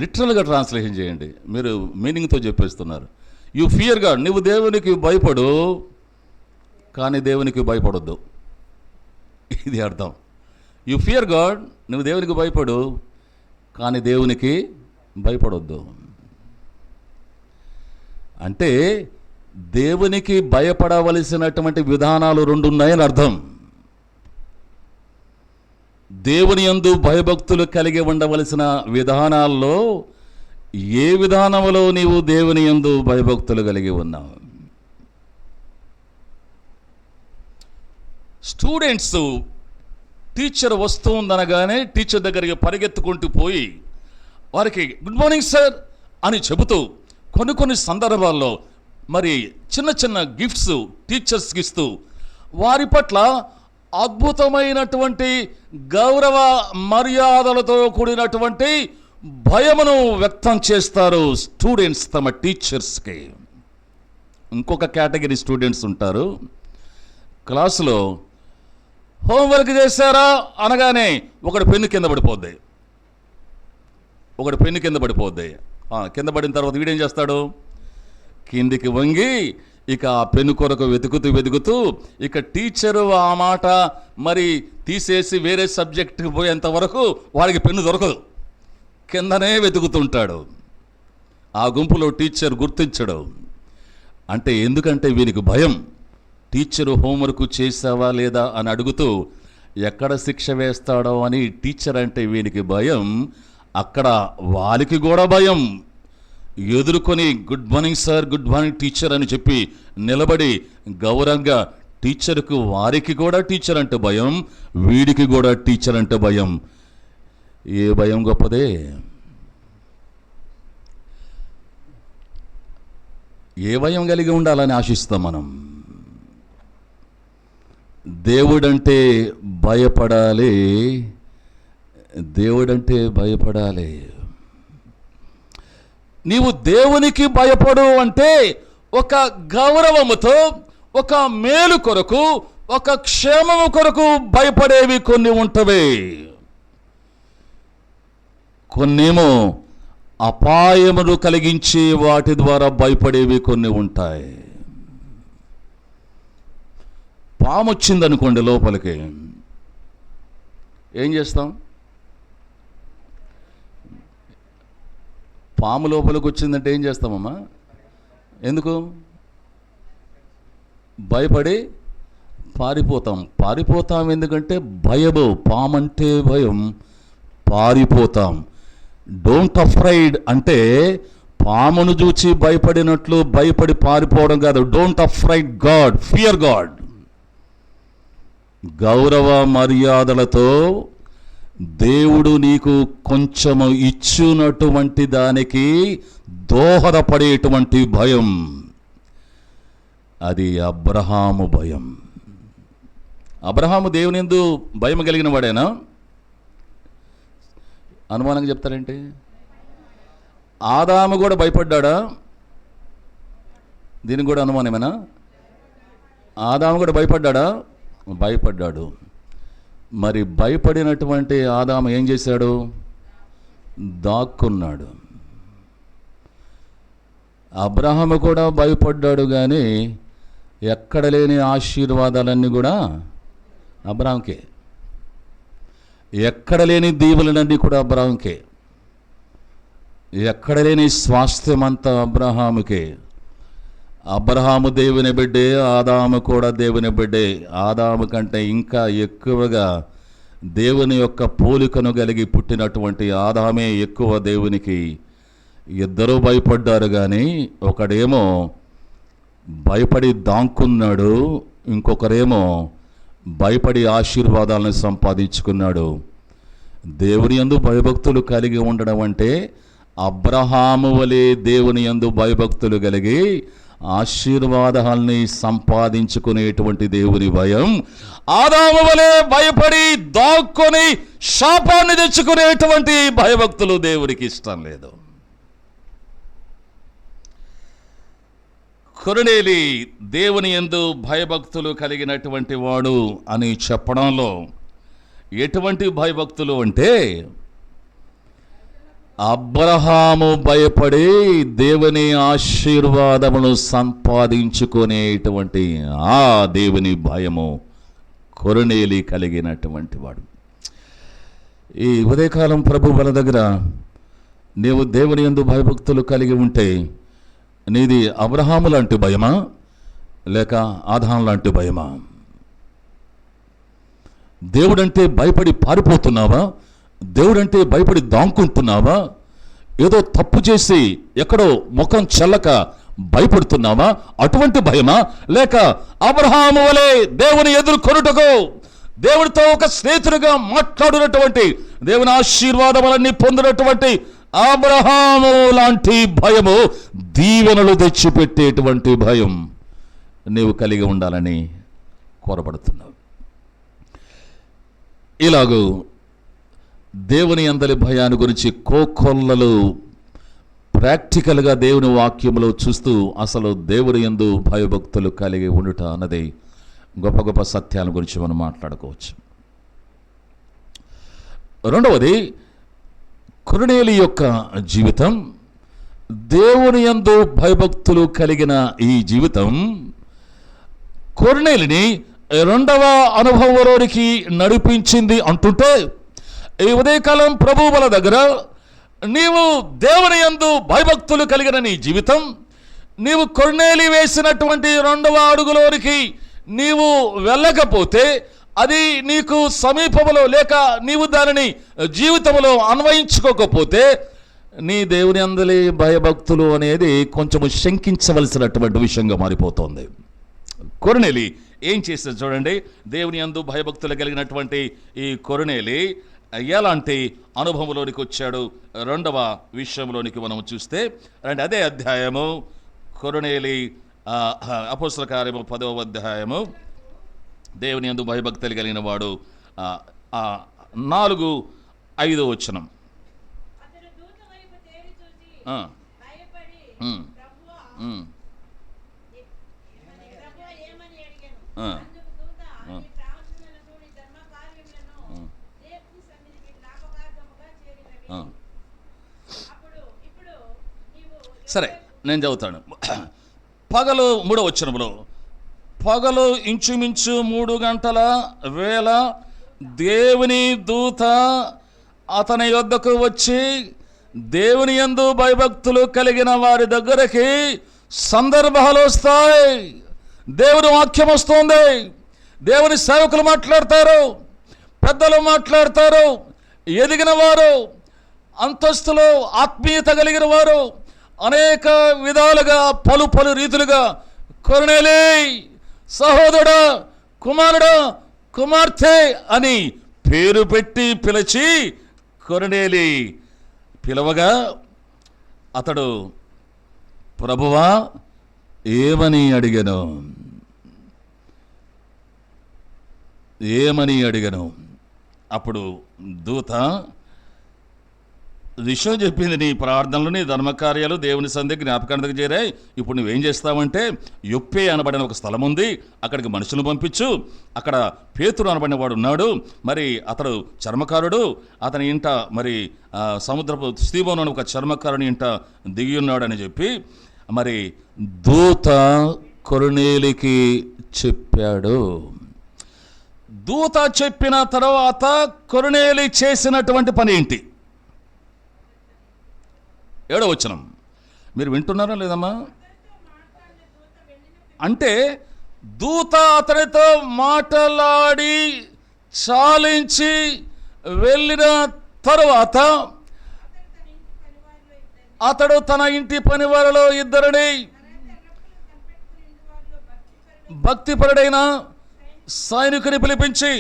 లిటరల్గా ట్రాన్స్లేషన్ చేయండి, మీరు మీనింగ్తో చెప్పేస్తున్నారు. యూ ఫియర్ గాడ్, నువ్వు దేవునికి భయపడు కానీ దేవునికి భయపడొద్దు, ఇది అర్థం. యూ ఫియర్ గాడ్, నువ్వు దేవునికి భయపడు కానీ దేవునికి భయపడొద్దు. అంటే దేవునికి భయపడవలసినటువంటి విధానాలు 2 ఉన్నాయని అర్థం. దేవుని యందు భయభక్తులు కలిగి ఉండవలసిన విధానాల్లో ఏ విధానంలో నీవు దేవుని యందు భయభక్తులు కలిగి ఉన్నావు? స్టూడెంట్స్ టీచర్ వస్తుందనగానే టీచర్ దగ్గరికి పరిగెత్తుకుంటూ పోయి వారికి గుడ్ మార్నింగ్ సార్ అని చెబుతూ కొన్ని సందర్భాల్లో మరి చిన్న చిన్న గిఫ్ట్స్ టీచర్స్కి ఇస్తూ వారి పట్ల అద్భుతమైనటువంటి గౌరవ మర్యాదలతో కూడినటువంటి భయమును వ్యక్తం చేస్తారు స్టూడెంట్స్ తమ టీచర్స్కి. ఇంకొక కేటగిరీ స్టూడెంట్స్ ఉంటారు, క్లాసులో హోంవర్క్ చేశారా అనగానే ఒకడు పెన్ను కింద పడిపోద్ది. కింద పడిన తర్వాత వీడేం చేస్తాడు? కిందికి వంగి ఇక ఆ పెన్ను కొరకు వెతుకుతూ ఇక టీచరు ఆ మాట మరి తీసేసి వేరే సబ్జెక్టుకి పోయేంత వరకు వాడికి పెన్ను దొరకదు, కిందనే వెతుకుతుంటాడు. ఆ గుంపులో టీచర్ గుర్తించడు. అంటే ఎందుకంటే వీనికి భయం. టీచరు హోంవర్క్ చేసావా లేదా అని అడుగుతూ ఎక్కడ శిక్ష వేస్తాడో అని టీచర్ అంటే వీనికి భయం. అక్కడ వాళ్ళకి కూడా భయం. ఎదుర్కొని good morning sir, good morning teacher అని చెప్పి నిలబడి గౌరవంగా టీచర్కు వారికి కూడా టీచర్ అంటే భయం, వీడికి కూడా టీచర్ అంటే భయం. ఏ భయం గొప్పదే? ఏ భయం కలిగి ఉండాలని ఆశిస్తాం మనం? దేవుడంటే భయపడాలి, దేవుడంటే భయపడాలి. నీవు దేవునికి భయపడు అంటే ఒక గౌరవముతో, ఒక మేలు కొరకు, ఒక క్షేమము కొరకు భయపడేవి కొన్ని ఉంటవే. కొన్నేమో అపాయమును కలిగించే వాటి ద్వారా భయపడేవి కొన్ని ఉంటాయి. పాము వచ్చిందనుకోండి లోపలికి, ఏం చేస్తాం? పాము లోపలికి వచ్చిందంటే ఏం చేస్తామమ్మా? ఎందుకు? భయపడి పారిపోతాం. ఎందుకంటే భయము, పామంటే భయం, పారిపోతాం. డోంట్ అఫ్రైడ్ అంటే పామును చూచి భయపడినట్లు భయపడి పారిపోవడం కాదు. Don't afraid God, fear God. గౌరవ మర్యాదలతో దేవుడు నీకు కొంచెము ఇచ్చినటువంటి దానికి దోహదపడేటువంటి భయం, అది అబ్రహాము భయం. అబ్రహాము దేవుని యందు భయం కలిగిన వాడేనా? అనుమానంగా చెప్తారేంటి? ఆదాము కూడా భయపడ్డా? దీనికి కూడా అనుమానమేనా? ఆదాము కూడా భయపడ్డా? భయపడ్డాడు. మరి భయపడినటువంటి ఆదాము ఏం చేశాడు? దాక్కున్నాడు. అబ్రహాము కూడా భయపడ్డాడు, కానీ ఎక్కడ లేని ఆశీర్వాదాలన్నీ కూడా అబ్రహాంకే, ఎక్కడ లేని దీవులన్నీ కూడా అబ్రహాంకే, ఎక్కడ లేని స్వాస్థ్యమంతా అబ్రహాముకే. అబ్రహాము దేవుని బిడ్డే, ఆదాము కూడా దేవుని బిడ్డే. ఆదాము కంటే ఇంకా ఎక్కువగా దేవుని యొక్క పోలికను కలిగి పుట్టినటువంటి ఆదామే ఎక్కువ దేవునికి. ఇద్దరూ భయపడ్డారు, కానీ ఒకడేమో భయపడి దాంకున్నాడు, ఇంకొకరేమో భయపడి ఆశీర్వాదాలను సంపాదించుకున్నాడు. దేవుని యందు భయభక్తులు కలిగి ఉండడం అంటే అబ్రహాము వలె దేవుని యందు భయభక్తులు కలిగి ఆశీర్వాదాలని సంపాదించుకునేటువంటి దేవుని భయం. ఆదాము వలె భయపడి దాక్కొని శాపాన్ని తెచ్చుకునేటువంటి భయభక్తులు దేవునికి ఇష్టం లేదు. కొర్నేలి దేవుని యందు భయభక్తులు కలిగినటువంటి వాడు అని చెప్పడంలో ఎటువంటి భయభక్తులు అంటే, అబ్రహాము భయపడి దేవుని ఆశీర్వాదమును సంపాదించుకునేటువంటి ఆ దేవుని భయము కొర్నేలి కలిగినటువంటి వాడు. ఈ ఉదయకాలం ప్రభు మన దగ్గర నీవు దేవుని యందు భయభక్తులు కలిగి ఉంటే నీది అబ్రహాము లాంటి భయమా, లేక ఆదాము లాంటి భయమా? దేవుడంటే భయపడి పారిపోతున్నావా? దేవుడంటే భయపడి దాంకుంటున్నావా? ఏదో తప్పు చేసి ఎక్కడో ముఖం చెల్లక భయపడుతున్నావా? అటువంటి భయమా? లేక అబ్రహాము వలె దేవుని ఎదుర్కొనుటకు, దేవుడితో ఒక స్నేహితుడిగా మాట్లాడినటువంటి, దేవుని ఆశీర్వాదములన్నీ పొందినటువంటి అబ్రహాము లాంటి భయము, దీవెనలు తెచ్చిపెట్టేటువంటి భయం నీవు కలిగి ఉండాలని కోరబడుతున్నావు. ఇలాగూ దేవుని అందలి భయాన్ని గురించి కోకొల్లలు ప్రాక్టికల్గా దేవుని వాక్యంలో చూస్తూ అసలు దేవుని యందు భయభక్తులు కలిగి ఉండుట అన్నది గొప్ప గొప్ప సత్యాల గురించి మనం మాట్లాడుకోవచ్చు. రెండవది, కొర్నేలి యొక్క జీవితం, దేవుని యందు భయభక్తులు కలిగిన ఈ జీవితం కొర్నేలిని రెండవ అనుభవంలోనికి నడిపించింది అంటుంటే, ఈ ఉదయకాలం ప్రభువు మన దగ్గర నీవు దేవుని యందు భయభక్తులు కలిగిన నీ జీవితం, నీవు కొర్నేలి వేసినటువంటి రెండవ అడుగులోనికి నీవు వెళ్ళకపోతే, అది నీకు సమీపంలో లేక నీవు దానిని జీవితంలో అన్వయించుకోకపోతే, నీ దేవుని అందలి భయభక్తులు అనేది కొంచెము శంకించవలసినటువంటి విషయంగా మారిపోతుంది. కొర్నేలి ఏం చేస్తే చూడండి, దేవుని యందు భయభక్తులు కలిగినటువంటి ఈ కొర్నేలి ఎలాంటి అనుభవంలోనికి వచ్చాడు రెండవ విషయంలోనికి మనం చూస్తే, అండ్ అదే అధ్యాయము కొర్నేలి అపోస్తల కార్యము 10వ అధ్యాయము దేవుని యందు భయభక్తులు కలిగిన వాడు. 4-5 వచనం. సరే, నేను చదువుతాను. పగలు 3వ వచనంలో, పగలు ఇంచుమించు 3 గంటల వేళ దేవుని దూత అతని యొద్దకు వచ్చి, దేవుని యందు భయభక్తులు కలిగిన వారి దగ్గరికి సందర్భాలు వస్తాయి. దేవుని వాక్యం వస్తుంది, దేవుని సేవకులు మాట్లాడతారు, పెద్దలు మాట్లాడతారు, ఎదిగిన వారు, అంతస్తులో ఆత్మీయత కలిగిన వారు అనేక విధాలుగా పలు రీతులుగా కొర్నేలీ సహోదరుడా, కుమారుడా, కుమార్తె అని పేరు పెట్టి పిలిచి కొర్నేలీ పిలవగా అతడు, ప్రభువా ఏమని అడిగను. అప్పుడు దూత విషయం చెప్పింది, నీ ప్రార్థనలు, నీ ధర్మకార్యాలు దేవుని సంధికి జ్ఞాపకానికి చేరాయి. ఇప్పుడు నువ్వేం చేస్తావంటే, యొప్పే అనబడిన ఒక స్థలం ఉంది, అక్కడికి మనుషులను పంపించు. అక్కడ పేతురు అనబడిన వాడు ఉన్నాడు, మరి అతడు చర్మకారుడు, అతని ఇంట మరి సముద్రపు స్తీమోను అని ఒక చర్మకారుని ఇంట దిగి ఉన్నాడని చెప్పి మరి దూత కొర్నేలీకి చెప్పాడు. దూత చెప్పిన తర్వాత కొర్నేలీ చేసినటువంటి పని ఏంటి? 7వ వచనం. మీరు వింటున్నారా లేదమ్మా? అంటే దూత అతనితో మాట్లాడి చాలించి వెళ్ళిన తరువాత అతడు తన ఇంటి పనివారిలో 2 భక్తిపరుడైన సైనికుని పిలిపించి,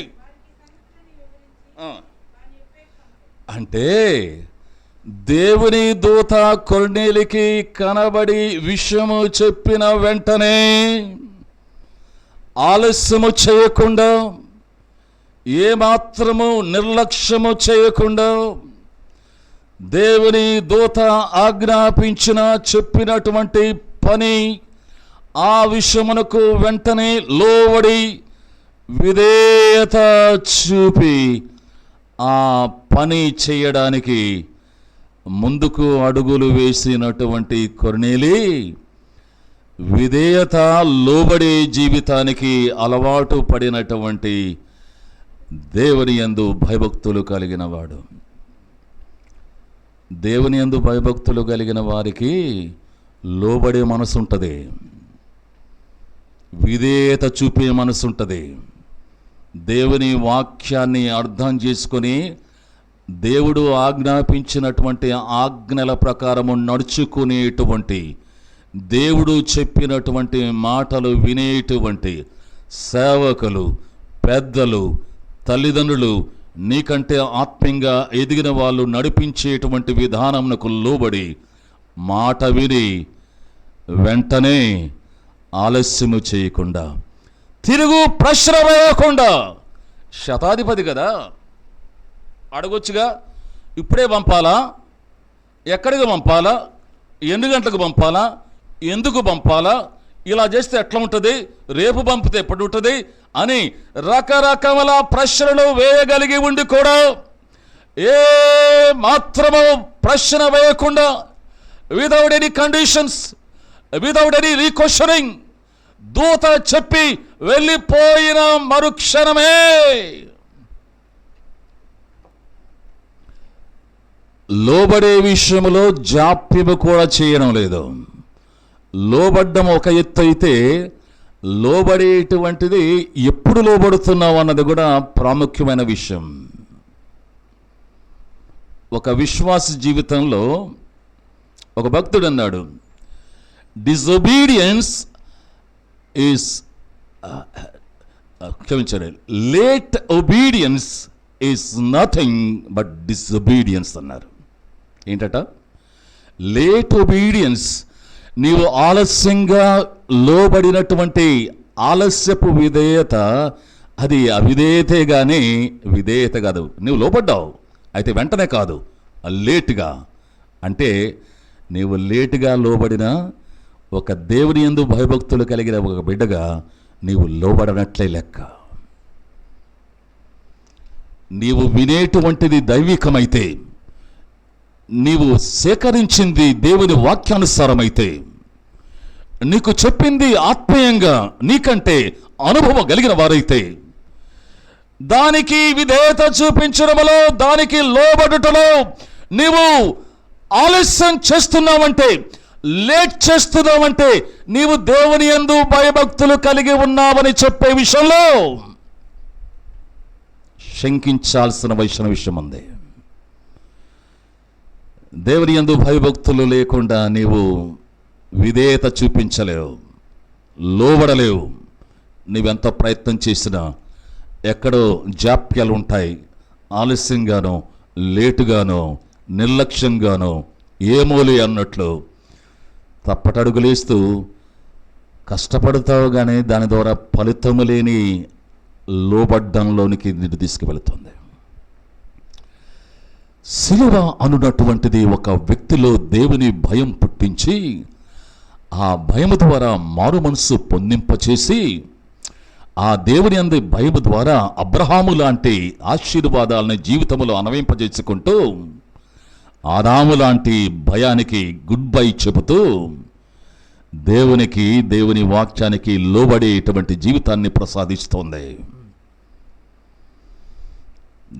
అంటే దేవుని దూత కొర్నేలీకి కనబడి విషయము చెప్పిన వెంటనే ఆలస్యము చేయకుండా, ఏమాత్రము నిర్లక్ష్యము చేయకుండా, దేవుని దూత ఆజ్ఞాపించిన చెప్పినటువంటి పని ఆ విషయమునకు వెంటనే లోబడి విధేయత చూపి ఆ పని చేయడానికి ముందుకు అడుగులు వేసినటువంటి కొర్నేలీ విధేయత, లోబడే జీవితానికి అలవాటు పడినటువంటి దేవుని యందు భయభక్తులు కలిగిన వాడు. దేవుని యందు భయభక్తులు కలిగిన వారికి లోబడే మనసు ఉంటుంది, విధేయత చూపే మనసు ఉంటుంది. దేవుని వాక్యాన్ని అర్థం చేసుకొని దేవుడు ఆజ్ఞాపించినటువంటి ఆజ్ఞల ప్రకారము నడుచుకునేటువంటి, దేవుడు చెప్పినటువంటి మాటలు వినేటువంటి సేవకులు, పెద్దలు, తల్లిదండ్రులు, నీకంటే ఆత్మీయంగా ఎదిగిన వాళ్ళు నడిపించేటువంటి విధానమునకు లోబడి మాట విని వెంటనే ఆలస్యము చేయకుండా, తిరుగు ప్రశ్న వేయకుండా, శతాధిపతి కదా అడగొచ్చుగా, ఇప్పుడే పంపాలా, ఎక్కడికి పంపాలా, ఎన్ని గంటలకు పంపాలా, ఎందుకు పంపాలా, ఇలా చేస్తే ఎట్లా ఉంటుంది, రేపు పంపితే ఎప్పుడు ఉంటుంది అని రకరకాల ప్రశ్నలు వేయగలిగి ఉండి కూడా ఏ మాత్రము ప్రశ్న వేయకుండా, without any conditions, without any requestioning, దూత చెప్పి వెళ్ళిపోయిన మరుక్షణమే లోబడే విషయంలో జాప్యము కూడా చేయడం లేదు. లోబడ్డం ఒక ఎత్తు అయితే, లోబడేటువంటిది ఎప్పుడు లోబడుతున్నావు అన్నది కూడా ప్రాముఖ్యమైన విషయం. ఒక విశ్వాస జీవితంలో ఒక భక్తుడు అన్నాడు, డిజొబీడియన్స్ ఈస్ క్షమించండి, late obedience is nothing but disobedience అన్నారు. ఏంటట? లేట్ ఒబీడియన్స్, నీవు ఆలస్యంగా లోబడినటువంటి ఆలస్యపు విధేయత అది అవిధేయతే కానీ విధేయత కాదు. నువ్వు లోపడ్డావు, అయితే వెంటనే కాదు, లేటుగా. అంటే నీవు లేటుగా లోబడిన ఒక దేవుని యందు భయభక్తులు కలిగిన ఒక బిడ్డగా నీవు లోబడనట్లే లెక్క. నీవు వినేటువంటిది దైవికమైతే, నీవు సేకరించింది దేవుని వాక్యానుసారమైతే, నీకు చెప్పింది ఆత్మీయంగా నీకంటే అనుభవం కలిగిన వారైతే, దానికి విధేయత చూపించడంలో, దానికి లోబడుటలో నీవు ఆలస్యం చేస్తున్నావంటే, లేట్ చేస్తున్నావంటే, నీవు దేవుని యందు భయభక్తులు కలిగి ఉన్నావని చెప్పే విషయంలో శంకించాల్సిన విషయం ఉంది. దేవుని యందు భయభక్తులు లేకుండా నీవు విధేయత చూపించలేవు, లోబడలేవు. నీవెంత ప్రయత్నం చేసినా ఎక్కడో జాప్యాలు ఉంటాయి. ఆలస్యంగానో, లేటుగానో, నిర్లక్ష్యంగానో, ఏమోలే అన్నట్లు తప్పటడుగులేస్తూ కష్టపడతావు, కానీ దాని ద్వారా ఫలితము లేని లోబడ్డంలోనికి నిన్ను తీసుకువెళుతుంది. సిలువ అనున్నటువంటిది ఒక వ్యక్తిలో దేవుని భయం పుట్టించి, ఆ భయము ద్వారా మారు మనస్సు పొందింపచేసి, ఆ దేవుని యందు భయము ద్వారా అబ్రహాము లాంటి ఆశీర్వాదాలను జీవితంలో అన్వయింపజేసుకుంటూ, ఆదాము లాంటి భయానికి గుడ్ బై చెబుతూ, దేవునికి, దేవుని వాక్యానికి లోబడేటువంటి జీవితాన్ని ప్రసాదిస్తోంది.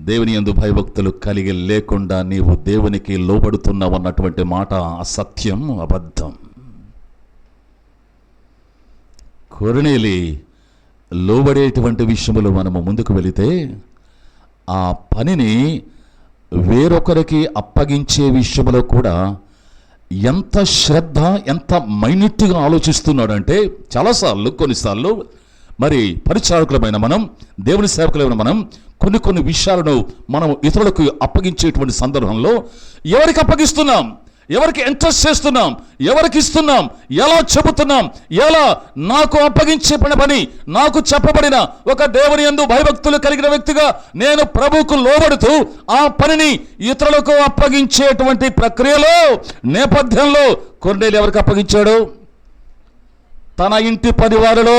దేవుని యందు భయభక్తులు కలిగి లేకుండా నీవు దేవునికి లోబడుతున్నావు అన్నటువంటి మాట అసత్యం, అబద్ధం. కొర్నేలి లోబడేటువంటి విషయంలో మనము ముందుకు వెళితే, ఆ పనిని వేరొకరికి అప్పగించే విషయంలో కూడా ఎంత శ్రద్ధ, ఎంత మైన్యూట్గా ఆలోచిస్తున్నాడంటే, చాలాసార్లు, కొన్నిసార్లు మరి పరిచారకులమైన మనం, దేవుని సేవకులమైన మనం కొన్ని విషయాలను మనం ఇతరులకు అప్పగించేటువంటి సందర్భంలో ఎవరికి అప్పగిస్తున్నాం, ఎవరికి ఇంట్రెస్ట్ చేస్తున్నాం, ఎవరికి ఇస్తున్నాం, ఎలా చెబుతున్నాం, ఎలా నాకు అప్పగించే పని, నాకు చెప్పబడిన ఒక దేవుని యందు భయభక్తులు కలిగిన వ్యక్తిగా నేను ప్రభువుకు లోబడుతూ ఆ పనిని ఇతరులకు అప్పగించేటువంటి ప్రక్రియలో, నేపథ్యంలో కొర్నేలి ఎవరికి అప్పగించాడు? తన ఇంటి పరివారిలో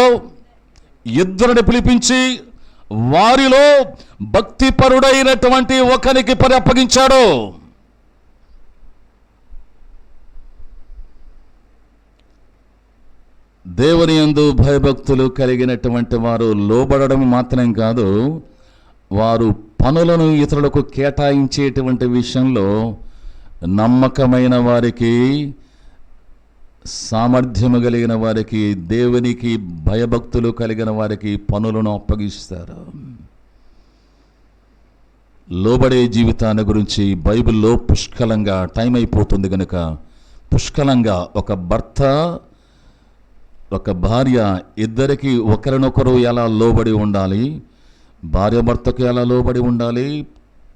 ఇద్దరిని పిలిపించి వారిలో భక్తిపరుడైనటువంటి ఒకరికి పని అప్పగించాడు. దేవుని యందు భయభక్తులు కలిగినటువంటి వారు లోబడడం మాత్రం కాదు, వారు పనులను ఇతరులకు కేటాయించేటువంటి విషయంలో నమ్మకమైన వారికి, సామర్థ్యము కలిగిన వారికి, దేవునికి భయభక్తులు కలిగిన వారికి పనులను అప్పగిస్తారు. లోబడే జీవితాన్ని గురించి బైబిల్లో పుష్కలంగా, టైం అయిపోతుంది కనుక పుష్కలంగా, ఒక భర్త, ఒక భార్య ఇద్దరికి ఒకరినొకరు ఎలా లోబడి ఉండాలి, భార్య భర్తకు ఎలా లోబడి ఉండాలి,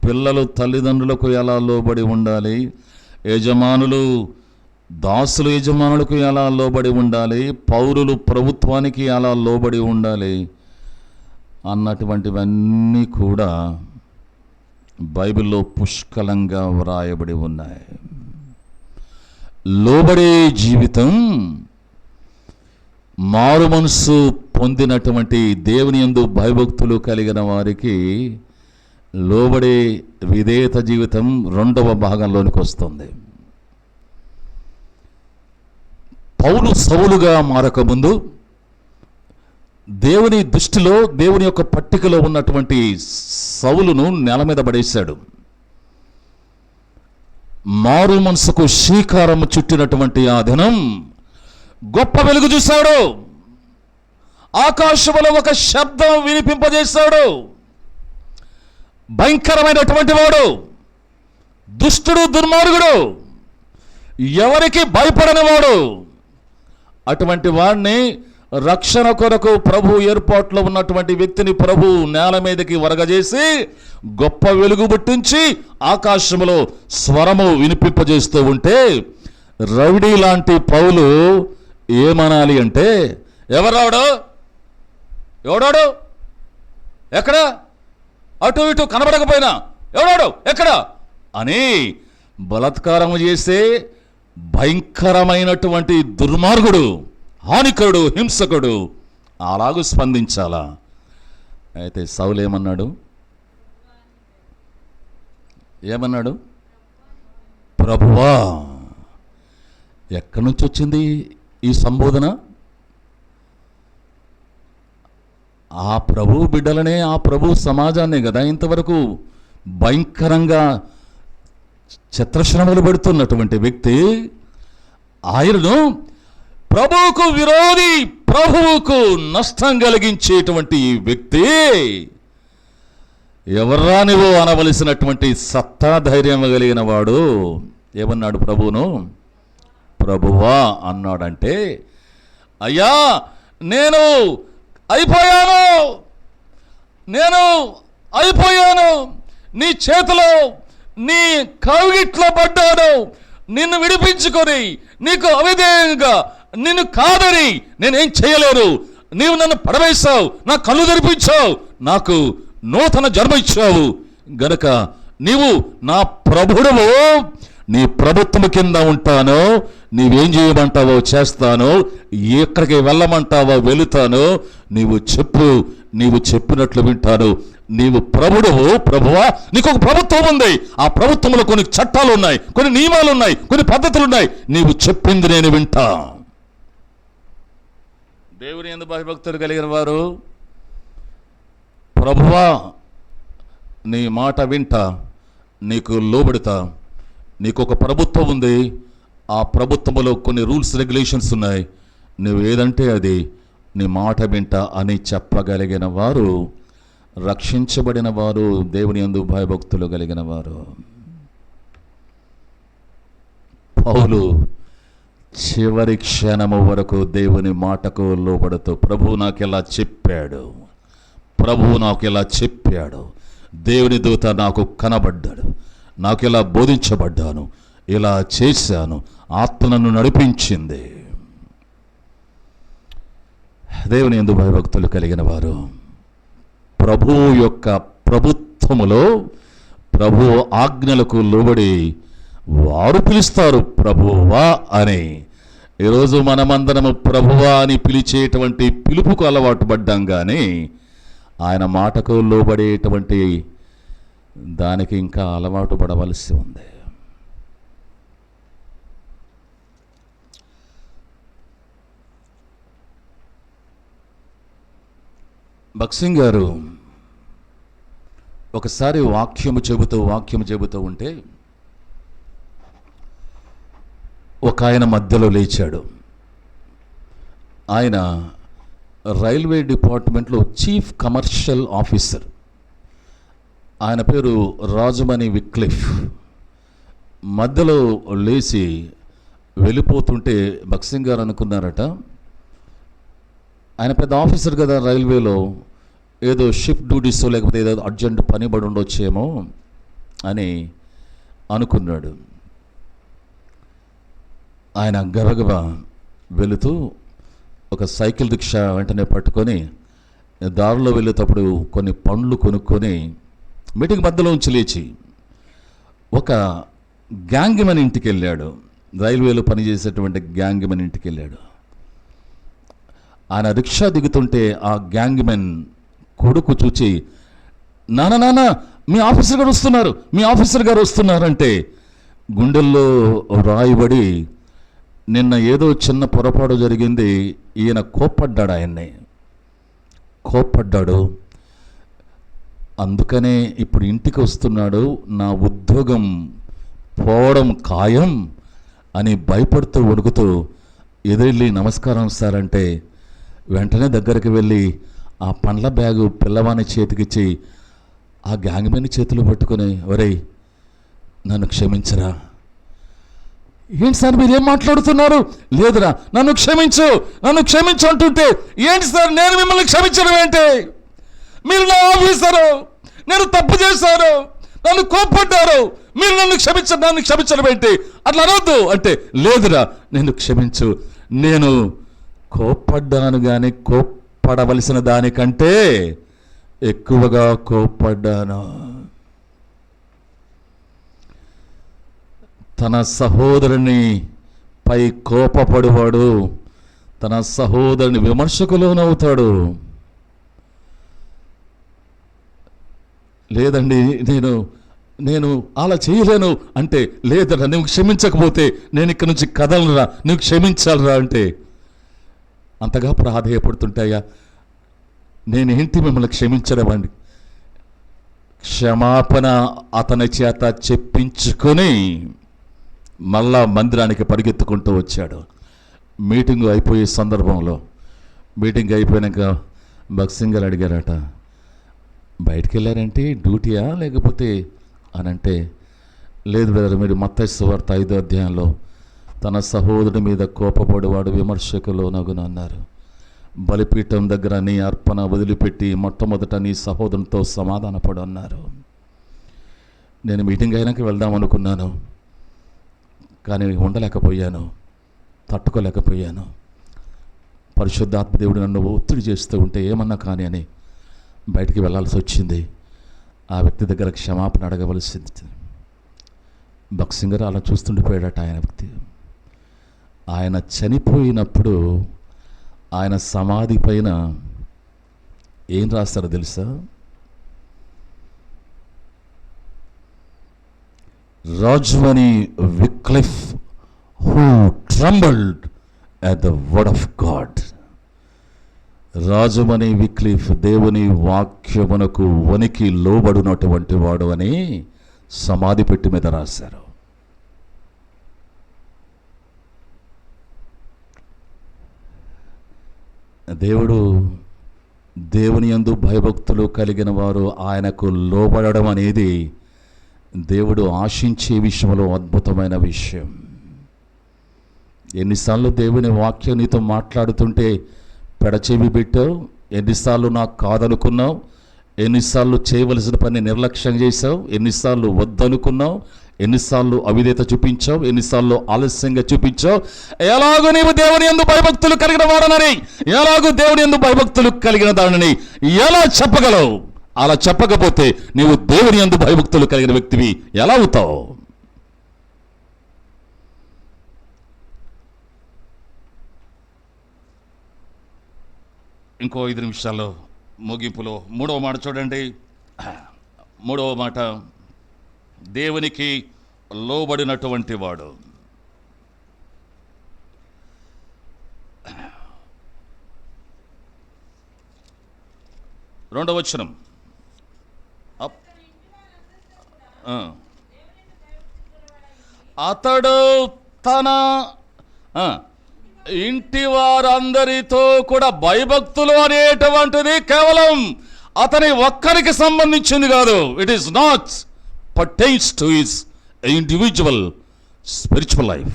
పిల్లలు తల్లిదండ్రులకు ఎలా లోబడి ఉండాలి, యజమానులు దాసులు యజమానులకు ఎలా లోబడి ఉండాలి, పౌరులు ప్రభుత్వానికి ఎలా లోబడి ఉండాలి అన్నటువంటివన్నీ కూడా బైబిల్లో పుష్కలంగా వ్రాయబడి ఉన్నాయి. లోబడే జీవితం మారు మనసు పొందినటువంటి దేవుని యందు భయభక్తులు కలిగిన వారికి లోబడే విధేయత జీవితం రెండవ భాగంలోనికి వస్తుంది. పౌలు సౌలుగా మారకముందు దేవుని దృష్టిలో, దేవుని యొక్క పట్టికలో ఉన్నటువంటి సౌలును నేల మీద పడేశాడు. మారు మనసుకు శ్రీకారం చుట్టినటువంటి ఆ దినం గొప్ప వెలుగు చూశాడు. ఆకాశంలో ఒక శబ్దం వినిపింపజేశాడు. భయంకరమైనటువంటి వాడు, దుష్టుడు, దుర్మార్గుడు, ఎవరికి భయపడని వాడు, అటువంటి వాడిని రక్షణ కొరకు ప్రభు ఏర్పాట్లో ఉన్నటువంటి వ్యక్తిని ప్రభు నేల మీదకి వరగజేసి గొప్ప వెలుగు పుట్టించి ఆకాశంలో స్వరము వినిపింపజేస్తూ ఉంటే, రౌడీ లాంటి పౌలు ఏమనాలి అంటే, ఎవరాడు, ఎక్కడ? అటు ఇటు కనబడకపోయినా ఎవడాడు ఎక్కడ అని బలాత్కారం చేసే భయంకరమైనటువంటి దుర్మార్గుడు, హానికరుడు, హింసకుడు అలాగూ స్పందించాలా? అయితే సౌలు ఏమన్నాడు? ప్రభువా. ఎక్కడి నుంచి వచ్చింది ఈ సంబోధన? ఆ ప్రభు బిడ్డలనే, ఆ ప్రభు సమాజాన్నే కదా ఇంతవరకు భయంకరంగా చిత్రశ్రమలు పెడుతున్నటువంటి వ్యక్తి ఆయనను ప్రభువుకు విరోధి, ప్రభువుకు నష్టం కలిగించేటువంటి ఈ వ్యక్తి ఎవర్రా నువ్వు అనవలసినటువంటి సత్తా ధైర్యం కలిగిన వాడు ఏమన్నాడు ప్రభువును? ప్రభువా అన్నాడంటే, అయ్యా నేను అయిపోయాను, నీ చేతిలో, నీ కౌగిట్లో పడ్డాను, నిన్ను విడిపించుకొని నీకు అవిధేయంగా నిన్ను కాదని నేనేం చేయలేను. నీవు నన్ను పడవేశావు, నా కళ్ళు తెరిపించావు, నాకు నూతన జన్మ ఇచ్చావు గనక నీవు నా ప్రభుడవు, నీ ప్రభుత్వం కింద ఉంటాను, నీవేం చేయమంటావో చేస్తాను, ఎక్కడికి వెళ్ళమంటావో వెళుతాను, నీవు చెప్పినట్లు వింటాను. నీవు ప్రభుడవు, ప్రభువా, నీకు ఒక ప్రభుత్వం ఉంది, ఆ ప్రభుత్వంలో కొన్ని చట్టాలు ఉన్నాయి, కొన్ని నియమాలు ఉన్నాయి, కొన్ని పద్ధతులు ఉన్నాయి, నీవు చెప్పింది నేను వింటా. దేవుని యందు భయభక్తులు కలిగిన వారు, ప్రభువా నీ మాట వింటా, నీకు లోబడతా, నీకు ఒక ప్రభుత్వం ఉంది, ఆ ప్రభుత్వంలో కొన్ని రూల్స్ రెగ్యులేషన్స్ ఉన్నాయి, నువ్వు ఏదంటే అది, నీ మాట వింటా అని చెప్పగలిగిన వారు రక్షించబడిన వారు, దేవుని యందు భయభక్తులు కలిగిన వారు. పౌలు చివరి క్షణము వరకు దేవుని మాటకు లోబడుతూ, ప్రభువు నాకు ఇలా చెప్పాడు, దేవుని దూత నాకు కనబడ్డాడు, నాకు ఇలా బోధించబడ్డాను, ఇలా చేశాను, ఆత్మ నన్ను నడిపించింది. దేవుని యందు భయభక్తులు కలిగిన వారు ప్రభువు యొక్క ప్రభుత్వములో ప్రభు ఆజ్ఞలకు లోబడి వారు పిలుస్తారు ప్రభువా అని. ఈరోజు మనమందరము ప్రభువా అని పిలిచేటువంటి పిలుపుకు అలవాటు పడ్డాం, కానీ ఆయన మాటకు లోబడేటువంటి దానికి ఇంకా అలవాటు పడవలసి ఉంది. భక్సింగ్ గారు ఒకసారి వాక్యము చెబుతూ ఉంటే ఒక ఆయన మధ్యలో లేచాడు. ఆయన రైల్వే డిపార్ట్మెంట్లో చీఫ్ కమర్షియల్ ఆఫీసర్. ఆయన పేరు రాజమణి విక్లిఫ్. మధ్యలో లేచి వెళ్ళిపోతుంటే భక్సింగ్ గారు అనుకున్నారట, ఆయన పెద్ద ఆఫీసర్ కదా రైల్వేలో, ఏదో షిఫ్ట్ డ్యూటీస్ లేకపోతే ఏదో అర్జెంట్ పని పడి ఉండొచ్చేమో అని అనుకున్నాడు. ఆయన గబగబా వెళుతూ ఒక సైకిల్ రిక్షా వెంటనే పట్టుకొని దారిలో వెళ్ళేటప్పుడు కొన్ని పండ్లు కొనుక్కొని మీటింగ్ మధ్యలో ఉంచి లేచి ఒక గ్యాంగ్మెన్ ఇంటికి వెళ్ళాడు. రైల్వేలో పనిచేసేటువంటి గ్యాంగ్మెన్ ఇంటికి వెళ్ళాడు. ఆయన రిక్షా దిగుతుంటే ఆ గ్యాంగ్మెన్ కొడుకు చూచి, నాన్న మీ ఆఫీసర్ గారు వస్తున్నారంటే గుండెల్లో రాయిబడి, నిన్న ఏదో చిన్న పొరపాటు జరిగింది, ఈయన కోప్పడ్డాడు, అందుకనే ఇప్పుడు ఇంటికి వస్తున్నాడు, నా ఉద్యోగం పోవడం ఖాయం అని భయపడుతూ వణుకుతూ ఎదురెళ్ళి నమస్కారం సార్ అంటే వెంటనే దగ్గరికి వెళ్ళి ఆ పండ్ల బ్యాగు పిల్లవాని చేతికిచ్చి ఆ గ్యాంగ్మెన్ చేతులు పట్టుకొని, ఒరేయ్ నన్ను క్షమించరా. ఏంటి సార్ మీరు ఏం మాట్లాడుతున్నారు? లేదురా, నన్ను క్షమించు అంటుంటే, ఏంటి సార్ నేను మిమ్మల్ని క్షమించడం ఏంటి? మీరు నా ఆఫీసరు, నేను తప్పు చేశాను, నన్ను కోప్పడ్డారు, మీరు నన్ను క్షమించడం ఏంటి? అట్లా అనవద్దు అంటే, లేదురా నేను క్షమించు, నేను కోప్పడ్డాను, కానీ కోప్పడవలసిన దానికంటే ఎక్కువగా కోప్పడ్డాను. తన సహోదరుని పై కోపపడువాడు తన సహోదరుని విమర్శకు లోనవుతాడు. లేదండి నేను అలా చేయలేను అంటే, లేదరా నువ్వు క్షమించకపోతే నేను ఇక్కడి నుంచి కదలరా, నువ్వు క్షమించాలరా అంటే అంతగా ప్రాధేయపడుతుంటాయా? నేనేంటి మిమ్మల్ని క్షమించడం అండి? క్షమాపణ అతని చేత చెప్పించుకొని మళ్ళా మందిరానికి పరిగెత్తుకుంటూ వచ్చాడు. మీటింగ్ అయిపోయే సందర్భంలో, మీటింగ్ అయిపోయాక భక్సింగ్ గారు అడిగారట, బయటికి వెళ్ళారంటే డ్యూటీయా లేకపోతే అని అంటే, లేదు బ్రదర్, మీరు మత్తయి సువార్త 5వ అధ్యాయంలో తన సహోదరుడి మీద కోపపడేవాడు విమర్శకు లోనగును అన్నారు. బలిపీఠం దగ్గర నీ అర్పణ వదిలిపెట్టి మొట్టమొదట నీ సహోదరునితో సమాధానపడు అన్నారు. నేను మీటింగ్ అయినాక వెళ్దాం అనుకున్నాను, కానీ ఉండలేకపోయాను, తట్టుకోలేకపోయాను. పరిశుద్ధాత్మ దేవుడు నన్ను ఒత్తిడి చేస్తూ ఉంటే ఏమన్నా కానీ అని బయటికి వెళ్ళాల్సి వచ్చింది. ఆ వ్యక్తి దగ్గర క్షమాపణ అడగవలసింది. భక్సింగ్ గారు అలా చూస్తుండిపోయాడట. ఆయన వ్యక్తి ఆయన చనిపోయినప్పుడు ఆయన సమాధి పైన ఏం రాస్తారో తెలుసా? Rajmani Wycliffe who trembled at the word of God. Rajamani Wycliffe దేవుని వాక్యమునకు వనికి లోబడినటువంటి వాడు అని సమాధి పెట్టి మీద రాశారు. దేవుని యందు భయభక్తులు కలిగిన వారు ఆయనకు లోబడడం అనేది దేవుడు ఆశించే విషయంలో అద్భుతమైన విషయం. ఎన్నిసార్లు దేవుని వాక్యం నీతో మాట్లాడుతుంటే పెడచెవి పెట్టావు, ఎన్నిసార్లు నాకు కాదనుకున్నావు, ఎన్నిసార్లు చేయవలసిన పని నిర్లక్ష్యం చేశావు, ఎన్నిసార్లు వద్దనుకున్నావు, ఎన్నిసార్లు అవిధేయత చూపించావు, ఎన్నిసార్లు ఆలస్యంగా చూపించావు. ఎలాగో నీవు దేవుని యందు భయభక్తులు కలిగిన వాడనని, ఎలాగో దేవుని యందు భయభక్తులు కలిగిన దానిని ఎలా చెప్పగలవు? అలా చెప్పకపోతే నీవు దేవుని యందు భయభక్తులు కలిగిన వ్యక్తివి ఎలా అవుతావు? ఇంకో 5 నిమిషాల్లో ముగింపులో 3వ మాట చూడండి. 3వ మాట, దేవునికి లోబడినటువంటి వాడు. రెండవ వచనం, అతడు తన ఇంటి వారందరితో కూడా భయభక్తులు అనేటువంటిది కేవలం అతని ఒక్కరికి సంబంధించింది కాదు. It is not pertains to his individual spiritual life.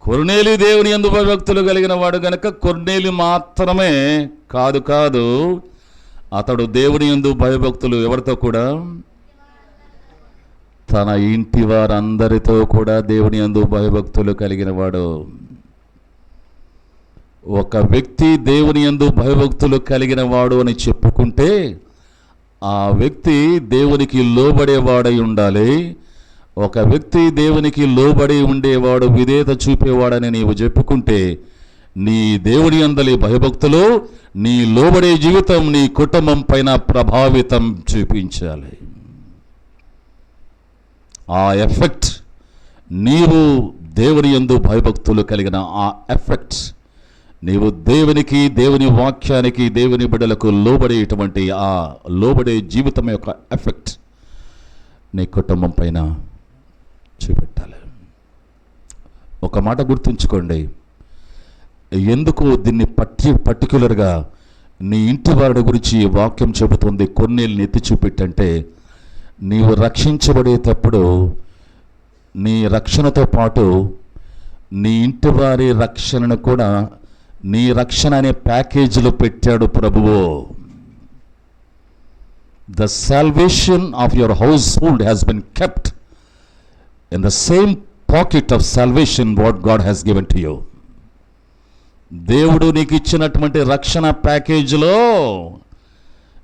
కొర్నేలి దేవుని యందు భయభక్తులు కలిగిన వాడు గనక కొర్నేలి మాత్రమే కాదు, అతడు దేవుని యందు భయభక్తులు ఎవరితో కూడా? తన ఇంటి వారందరితో కూడా దేవుని యందు భయభక్తులు కలిగిన వాడు. ఒక వ్యక్తి దేవుని యందు భయభక్తులు కలిగిన వాడు అని చెప్పుకుంటే ఆ వ్యక్తి దేవునికి లోబడేవాడై ఉండాలి. ఒక వ్యక్తి దేవునికి లోబడి ఉండేవాడు, విధేయత చూపేవాడని నీవు చెప్పుకుంటే నీ దేవుని యందలి భయభక్తులు, నీ లోబడే జీవితం నీ కుటుంబం పైన ప్రభావితం చూపించాలి. ఆ ఎఫెక్ట్, నీవు దేవుని యందు భయభక్తులు కలిగిన ఆ ఎఫెక్ట్, నీవు దేవునికి, దేవుని వాక్యానికి, దేవుని బిడ్డలకు లోబడేటువంటి ఆ లోబడే జీవితం యొక్క ఎఫెక్ట్ నీ కుటుంబం పైన చూపెట్టాలి. ఒక మాట గుర్తుంచుకోండి, ఎందుకు దీన్ని పర్టిక్యులర్గా నీ ఇంటి వారి గురించి వాక్యం చెబుతుంది, కొన్నేళ్ళని ఎత్తి చూపెట్టంటే, నీవు రక్షించబడేటప్పుడు నీ రక్షణతో పాటు నీ ఇంటి వారి రక్షణను కూడా నీ రక్షణ అనే ప్యాకేజీలో పెట్టాడు ప్రభువు. The salvation of your house hold has been kept in the same pocket of salvation what God has given to you. దేవుడు నీకు ఇచ్చినటువంటి రక్షణ ప్యాకేజీలో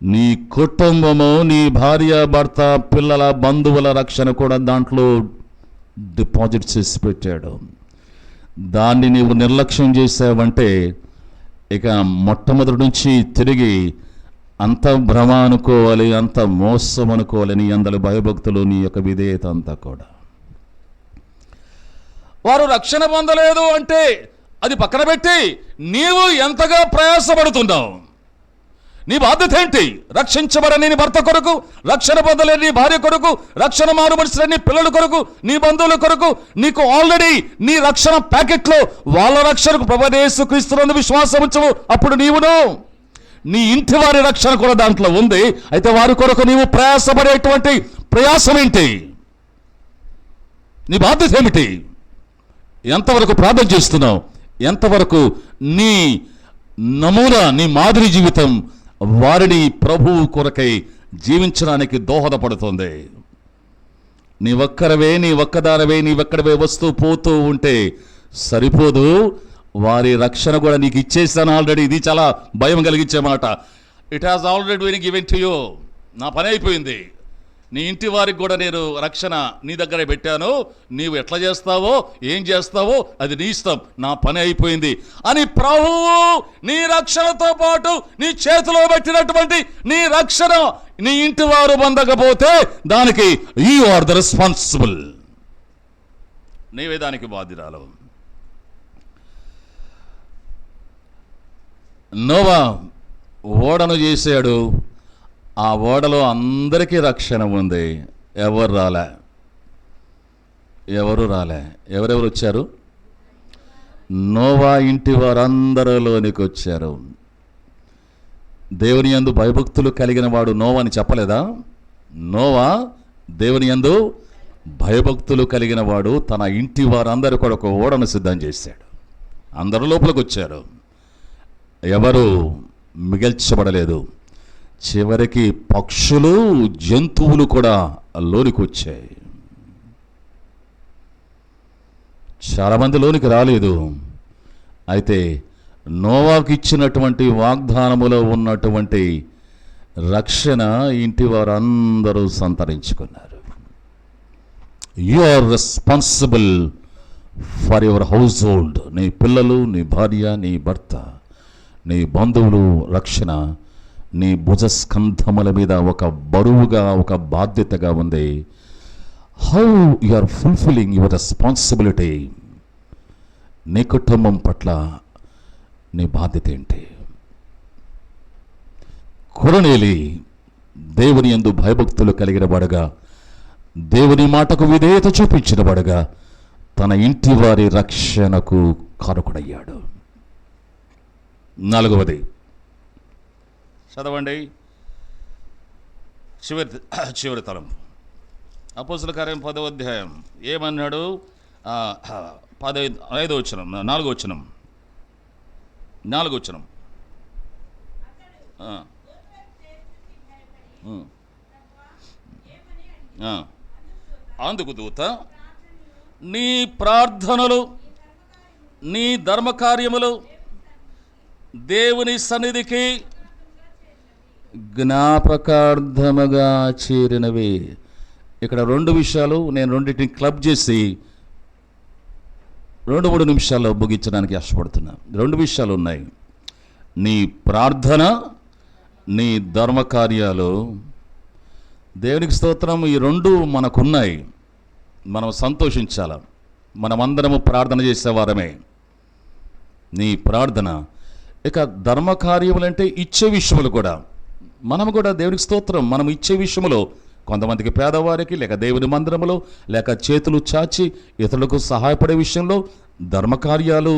నీ కుటుంబము, నీ భార్య, భర్త, పిల్లల, బంధువుల రక్షణ కూడా దాంట్లో డిపాజిట్ చేసి పెట్టాడు. దాన్ని నీవు నిర్లక్ష్యం చేసావంటే ఇక మొట్టమొదటి నుంచి తిరిగి అంత భ్రమ అనుకోవాలి, అంత మోసం అనుకోవాలి. నీ అందరి భయభక్తులు, నీ యొక్క విధేయత అంతా కూడా. వారు రక్షణ పొందలేదు అంటే అది పక్కన పెట్టి నీవు ఎంతగా ప్రయాసపడుతున్నావు? నీ బాధ్యత ఏంటి? రక్షించబడని నీ భర్త కొరకు, రక్షణ పొందలేని నీ భార్య కొరకు, రక్షణ మారుమనిసిన నీ పిల్లల కొరకు, నీ బంధువుల కొరకు, నీకు ఆల్రెడీ నీ రక్షణ ప్యాకెట్లో వాళ్ళ రక్షణకు ప్రభువైన యేసుక్రీస్తునందు విశ్వాసం ఉంచవు. అప్పుడు నీవును నీ ఇంటి వారి రక్షణ కూడా దాంట్లో ఉంది. అయితే వారి కొరకు నీవు ప్రయాసపడేటువంటి ప్రయాసం ఏంటి? నీ బాధ్యత ఏమిటి? ఎంతవరకు ప్రార్థన చేస్తున్నావు? ఎంతవరకు నీ నమూనా, నీ మాదిరి జీవితం వారిని ప్రభువు కొరకై జీవించడానికి దోహదపడుతుంది? నీ ఒక్కదానవే నీ ఒక్కడవే వస్తూ పోతూ ఉంటే సరిపోదు. వారి రక్షణ కూడా నీకు ఇచ్చేసాను ఆల్రెడీ. ఇది చాలా భయం కలిగించే మాట. It has already been given to you. నా పని అయిపోయింది. నీ ఇంటి వారికి కూడా నేను రక్షణ నీ దగ్గరే పెట్టాను. నీవు ఎట్లా చేస్తావో, ఏం చేస్తావో అది నీ ఇష్టం. నా పని అయిపోయింది అని ప్రభువు నీ రక్షణతో పాటు నీ చేతిలో పెట్టినటువంటి నీ రక్షణ నీ ఇంటి వారు పొందకపోతే దానికి యు ఆర్ ద రెస్పాన్సిబుల్. నీవే దానికి బాధ్యురాలు. నోవా ఓడను చేశాడు. ఆ ఓడలో అందరికీ రక్షణ ఉంది. ఎవరు రాలే. ఎవరెవరు వచ్చారు? నోవా ఇంటి వారందరిలోనికి వచ్చారు. దేవుని యందు భయభక్తులు కలిగిన వాడు నోవా అని చెప్పలేదా? నోవా దేవుని యందు భయభక్తులు కలిగిన వాడు తన ఇంటి వారందరి కూడా ఒక ఓడను సిద్ధం చేశాడు. అందరూ లోపలికి వచ్చారు. ఎవరు మిగల్చబడలేదు. చివరికి పక్షులు, జంతువులు కూడా లోనికి వచ్చాయి. చాలామంది లోనికి రాలేదు. అయితే నోవాకు ఇచ్చినటువంటి వాగ్దానములో ఉన్నటువంటి రక్షణ ఇంటి వారందరూ సంతరించుకున్నారు. You are responsible for your household. నీ పిల్లలు, నీ భార్య, నీ భర్త, నీ బంధువులు రక్షణ నీ భుజస్కంధముల మీద ఒక బరువుగా, ఒక బాధ్యతగా ఉంది. How you are fulfilling your responsibility? నీ కుటుంబం పట్ల నీ బాధ్యత ఏంటి? కొర్నేలి దేవుని యందు భయభక్తులు కలిగిన వాడుగా, దేవుని మాటకు విధేయత చూపించిన వాడుగా తన ఇంటి వారి రక్షణకు కారకుడయ్యాడు. 4వది చదవండి. చివరి తలం అపోస్తలుల కార్యం 10వ అధ్యాయం ఏమన్నాడు? 5వ వచనం, 4వ వచనం. అందుకు దూత, నీ ప్రార్థనలు, నీ ధర్మకార్యములు దేవుని సన్నిధికి జ్ఞాపకార్థముగా చేరినవి. ఇక్కడ 2 విషయాలు నేను రెండింటిని క్లబ్ చేసి 2-3 నిమిషాల్లో ముగించడానికి ఆశపడుతున్నా. 2 విషయాలు ఉన్నాయి. నీ ప్రార్థన, నీ ధర్మకార్యాలు. దేవునికి స్తోత్రం. ఈ 2 మనకున్నాయి. మనం సంతోషించాల. మనమందరము ప్రార్థన చేసేవారమే. నీ ప్రార్థన. ఇక ధర్మకార్యములంటే ఇచ్చే విషయములు కూడా. మనం కూడా దేవునికి స్తోత్రం, మనం ఇచ్చే విషయంలో కొంతమందికి, పేదవారికి, లేక దేవుని మందిరములో, లేక చేతులు చాచి ఇతరులకు సహాయపడే విషయంలో ధర్మకార్యాలు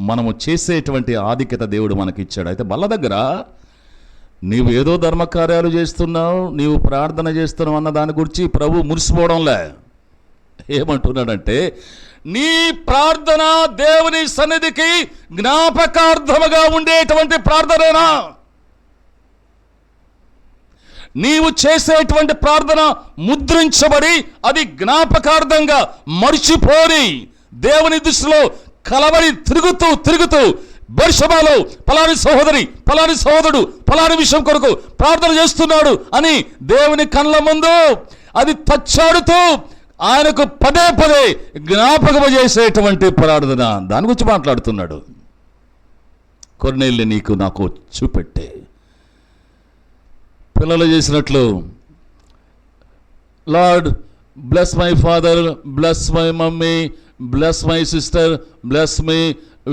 మనము చేసేటువంటి ఆధిక్యత దేవుడు మనకిచ్చాడు. అయితే బల్ల దగ్గర నీవు ఏదో ధర్మకార్యాలు చేస్తున్నావు, నీవు ప్రార్థన చేస్తున్నావు అన్న దాని గురించి ప్రభు మురిసిపోవడంలే. ఏమంటున్నాడంటే, నీ ప్రార్థన దేవుని సన్నిధికి జ్ఞాపకార్థముగా ఉండేటువంటి ప్రార్థనేనా? నీవు చేసేటువంటి ప్రార్థన ముద్రించబడి అది జ్ఞాపకార్థంగా మర్చిపోని దేవుని దృష్టిలో కలవరి తిరుగుతూ బెర్షెబాలో పలాని సహోదరి, పలాని సహోదరుడు పలాని విషయం కొరకు ప్రార్థన చేస్తున్నాడు అని దేవుని కళ్ళ ముందు అది తచ్చాడుతూ ఆయనకు పదే పదే జ్ఞాపకం చేసేటువంటి ప్రార్థన, దాని గురించి మాట్లాడుతున్నాడు. కొర్నేల్ని నీకు నాకు చూపెట్టే పిల్లలు చేసినట్లు, Lord bless my father, bless my mummy, bless my sister, bless me,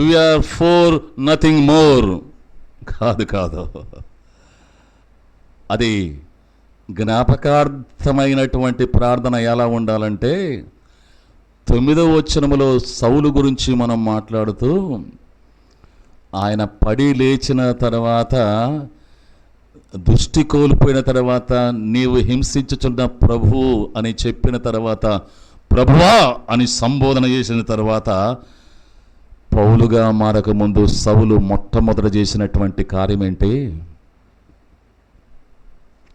we are for nothing more. కాదు, అది జ్ఞాపకార్థమైనటువంటి ప్రార్థన ఎలా ఉండాలంటే 9వ వచనములో సౌలు గురించి మనం మాట్లాడుతూ ఆయన పడి లేచిన తర్వాత, దృష్టి కోల్పోయిన తర్వాత, నీవు హింసించుచున్న ప్రభువు అని చెప్పిన తర్వాత, ప్రభువా అని సంబోధన చేసిన తర్వాత, పౌలుగా మారకముందు సౌలు మొట్టమొదట చేసినటువంటి కార్యం ఏంటి?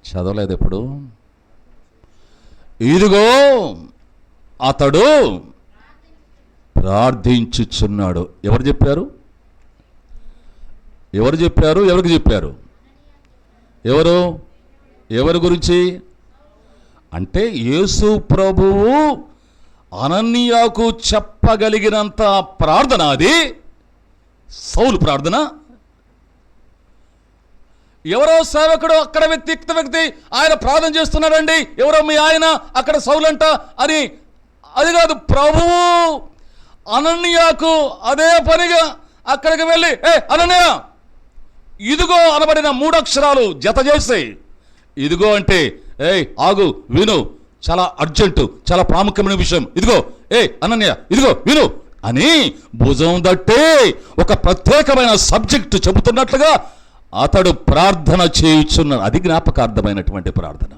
చదవలేదు ఎప్పుడు? ఇదిగో అతడు ప్రార్థించుచున్నాడు. ఎవరు చెప్పారు? ఎవరికి చెప్పారు? ఎవరి గురించి? అంటే యేసు ప్రభువు అననీయాకు చెప్పగలిగినంత ప్రార్థన అది సౌలు ప్రార్థన. ఎవరో సేవకుడు అక్కడ వ్యక్తి ఆయన ప్రార్థన చేస్తున్నాడండి, ఎవరో మీ ఆయన అక్కడ సౌలంట అని, అది కాదు. ప్రభువు అననీయాకు అదే పనిగా అక్కడికి వెళ్ళి, అననీయ ఇదిగో అనబడిన 3 అక్షరాలు జత చేసి, ఇదిగో అంటే ఆగు విను, చాలా అర్జెంటు, చాలా ప్రాముఖ్యమైన విషయం, ఇదిగో అననీయ ఇదిగో విను అని భుజం దట్టే ఒక ప్రత్యేకమైన సబ్జెక్టు చెబుతున్నట్లుగా అతడు ప్రార్థన చేయుచున్నాడు. అది జ్ఞాపకార్థమైనటువంటి ప్రార్థన.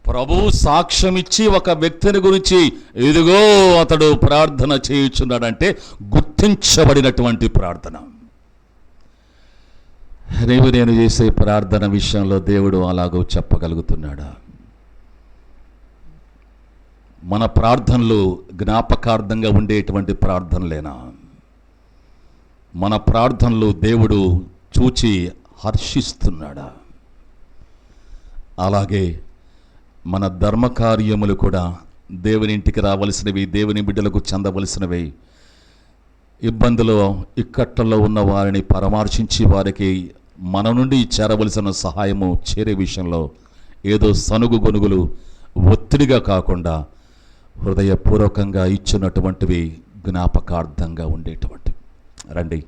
ప్రభువు సాక్ష్యం ఇచ్చి ఒక వ్యక్తిని గురించి ఇదిగో అతడు ప్రార్థన చేయుచున్నాడంటే గుర్తించబడినటువంటి ప్రార్థన. నేను చేసే ప్రార్థన విషయంలో దేవుడు అలాగో చెప్పగలుగుతున్నాడా? మన ప్రార్థనలు జ్ఞాపకార్థంగా ఉండేటువంటి ప్రార్థనలేనా? మన ప్రార్థనలు దేవుడు చూచి హర్షిస్తున్నాడా? అలాగే మన ధర్మకార్యములు కూడా దేవుని ఇంటికి రావలసినవి, దేవుని బిడ్డలకు చెందవలసినవి, ఇబ్బందులు ఇక్కట్లలో ఉన్న వారిని పరామర్శించి వారికి మన నుండి చేరవలసిన సహాయము చేరే విషయంలో ఏదో సనుగు గొనుగులు ఒత్తిడిగా కాకుండా హృదయపూర్వకంగా ఇచ్చినటువంటివి జ్ఞాపకార్థంగా ఉండేటువంటివి. రండి,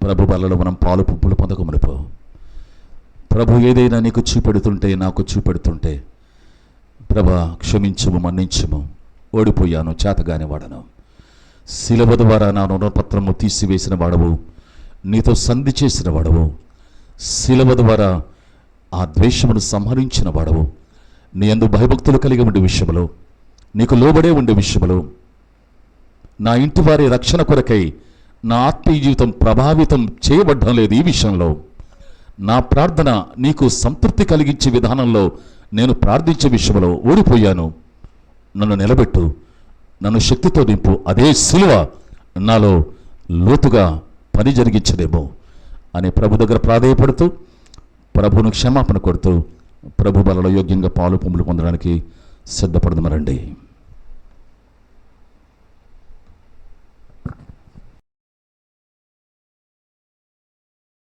ప్రభు బలలో మనం పాలు పువ్వులు పొందకమునుపు ప్రభు ఏదైనా నీకు చూపెడుతుంటే, నాకు చూపెడుతుంటే, ప్రభా క్షమించుము, మన్నించుము, ఓడిపోయాను, చేతగాని వాడను, శిలువ ద్వారా నా రుణపత్రము తీసివేసిన వాడవు, నీతో సంధి చేసిన వాడవు, శిలువ ద్వారా ఆ ద్వేషమును సంహరించిన వాడవు, నీ యందు భయభక్తులు కలిగి ఉండే విషయంలో, నీకు లోబడే ఉండే విషయంలో, నా ఇంటి వారి రక్షణ కొరకై నా ఆత్మీయ జీవితం ప్రభావితం చేయబడ్డం లేదు. ఈ విషయంలో నా ప్రార్థన నీకు సంతృప్తి కలిగించే విధానంలో నేను ప్రార్థించే విషయంలో ఓడిపోయాను, నన్ను నిలబెట్టు, నన్ను శక్తితో నింపు, అదే శిలువ నాలో లోతుగా పని జరిగించదేమో అని ప్రభు దగ్గర ప్రాధేయపడుతూ, ప్రభువును క్షమాపణ కొడుతూ, ప్రభు బలలో యోగ్యంగా పాలు పొందులు పొందడానికి సిద్ధపడదామరండి.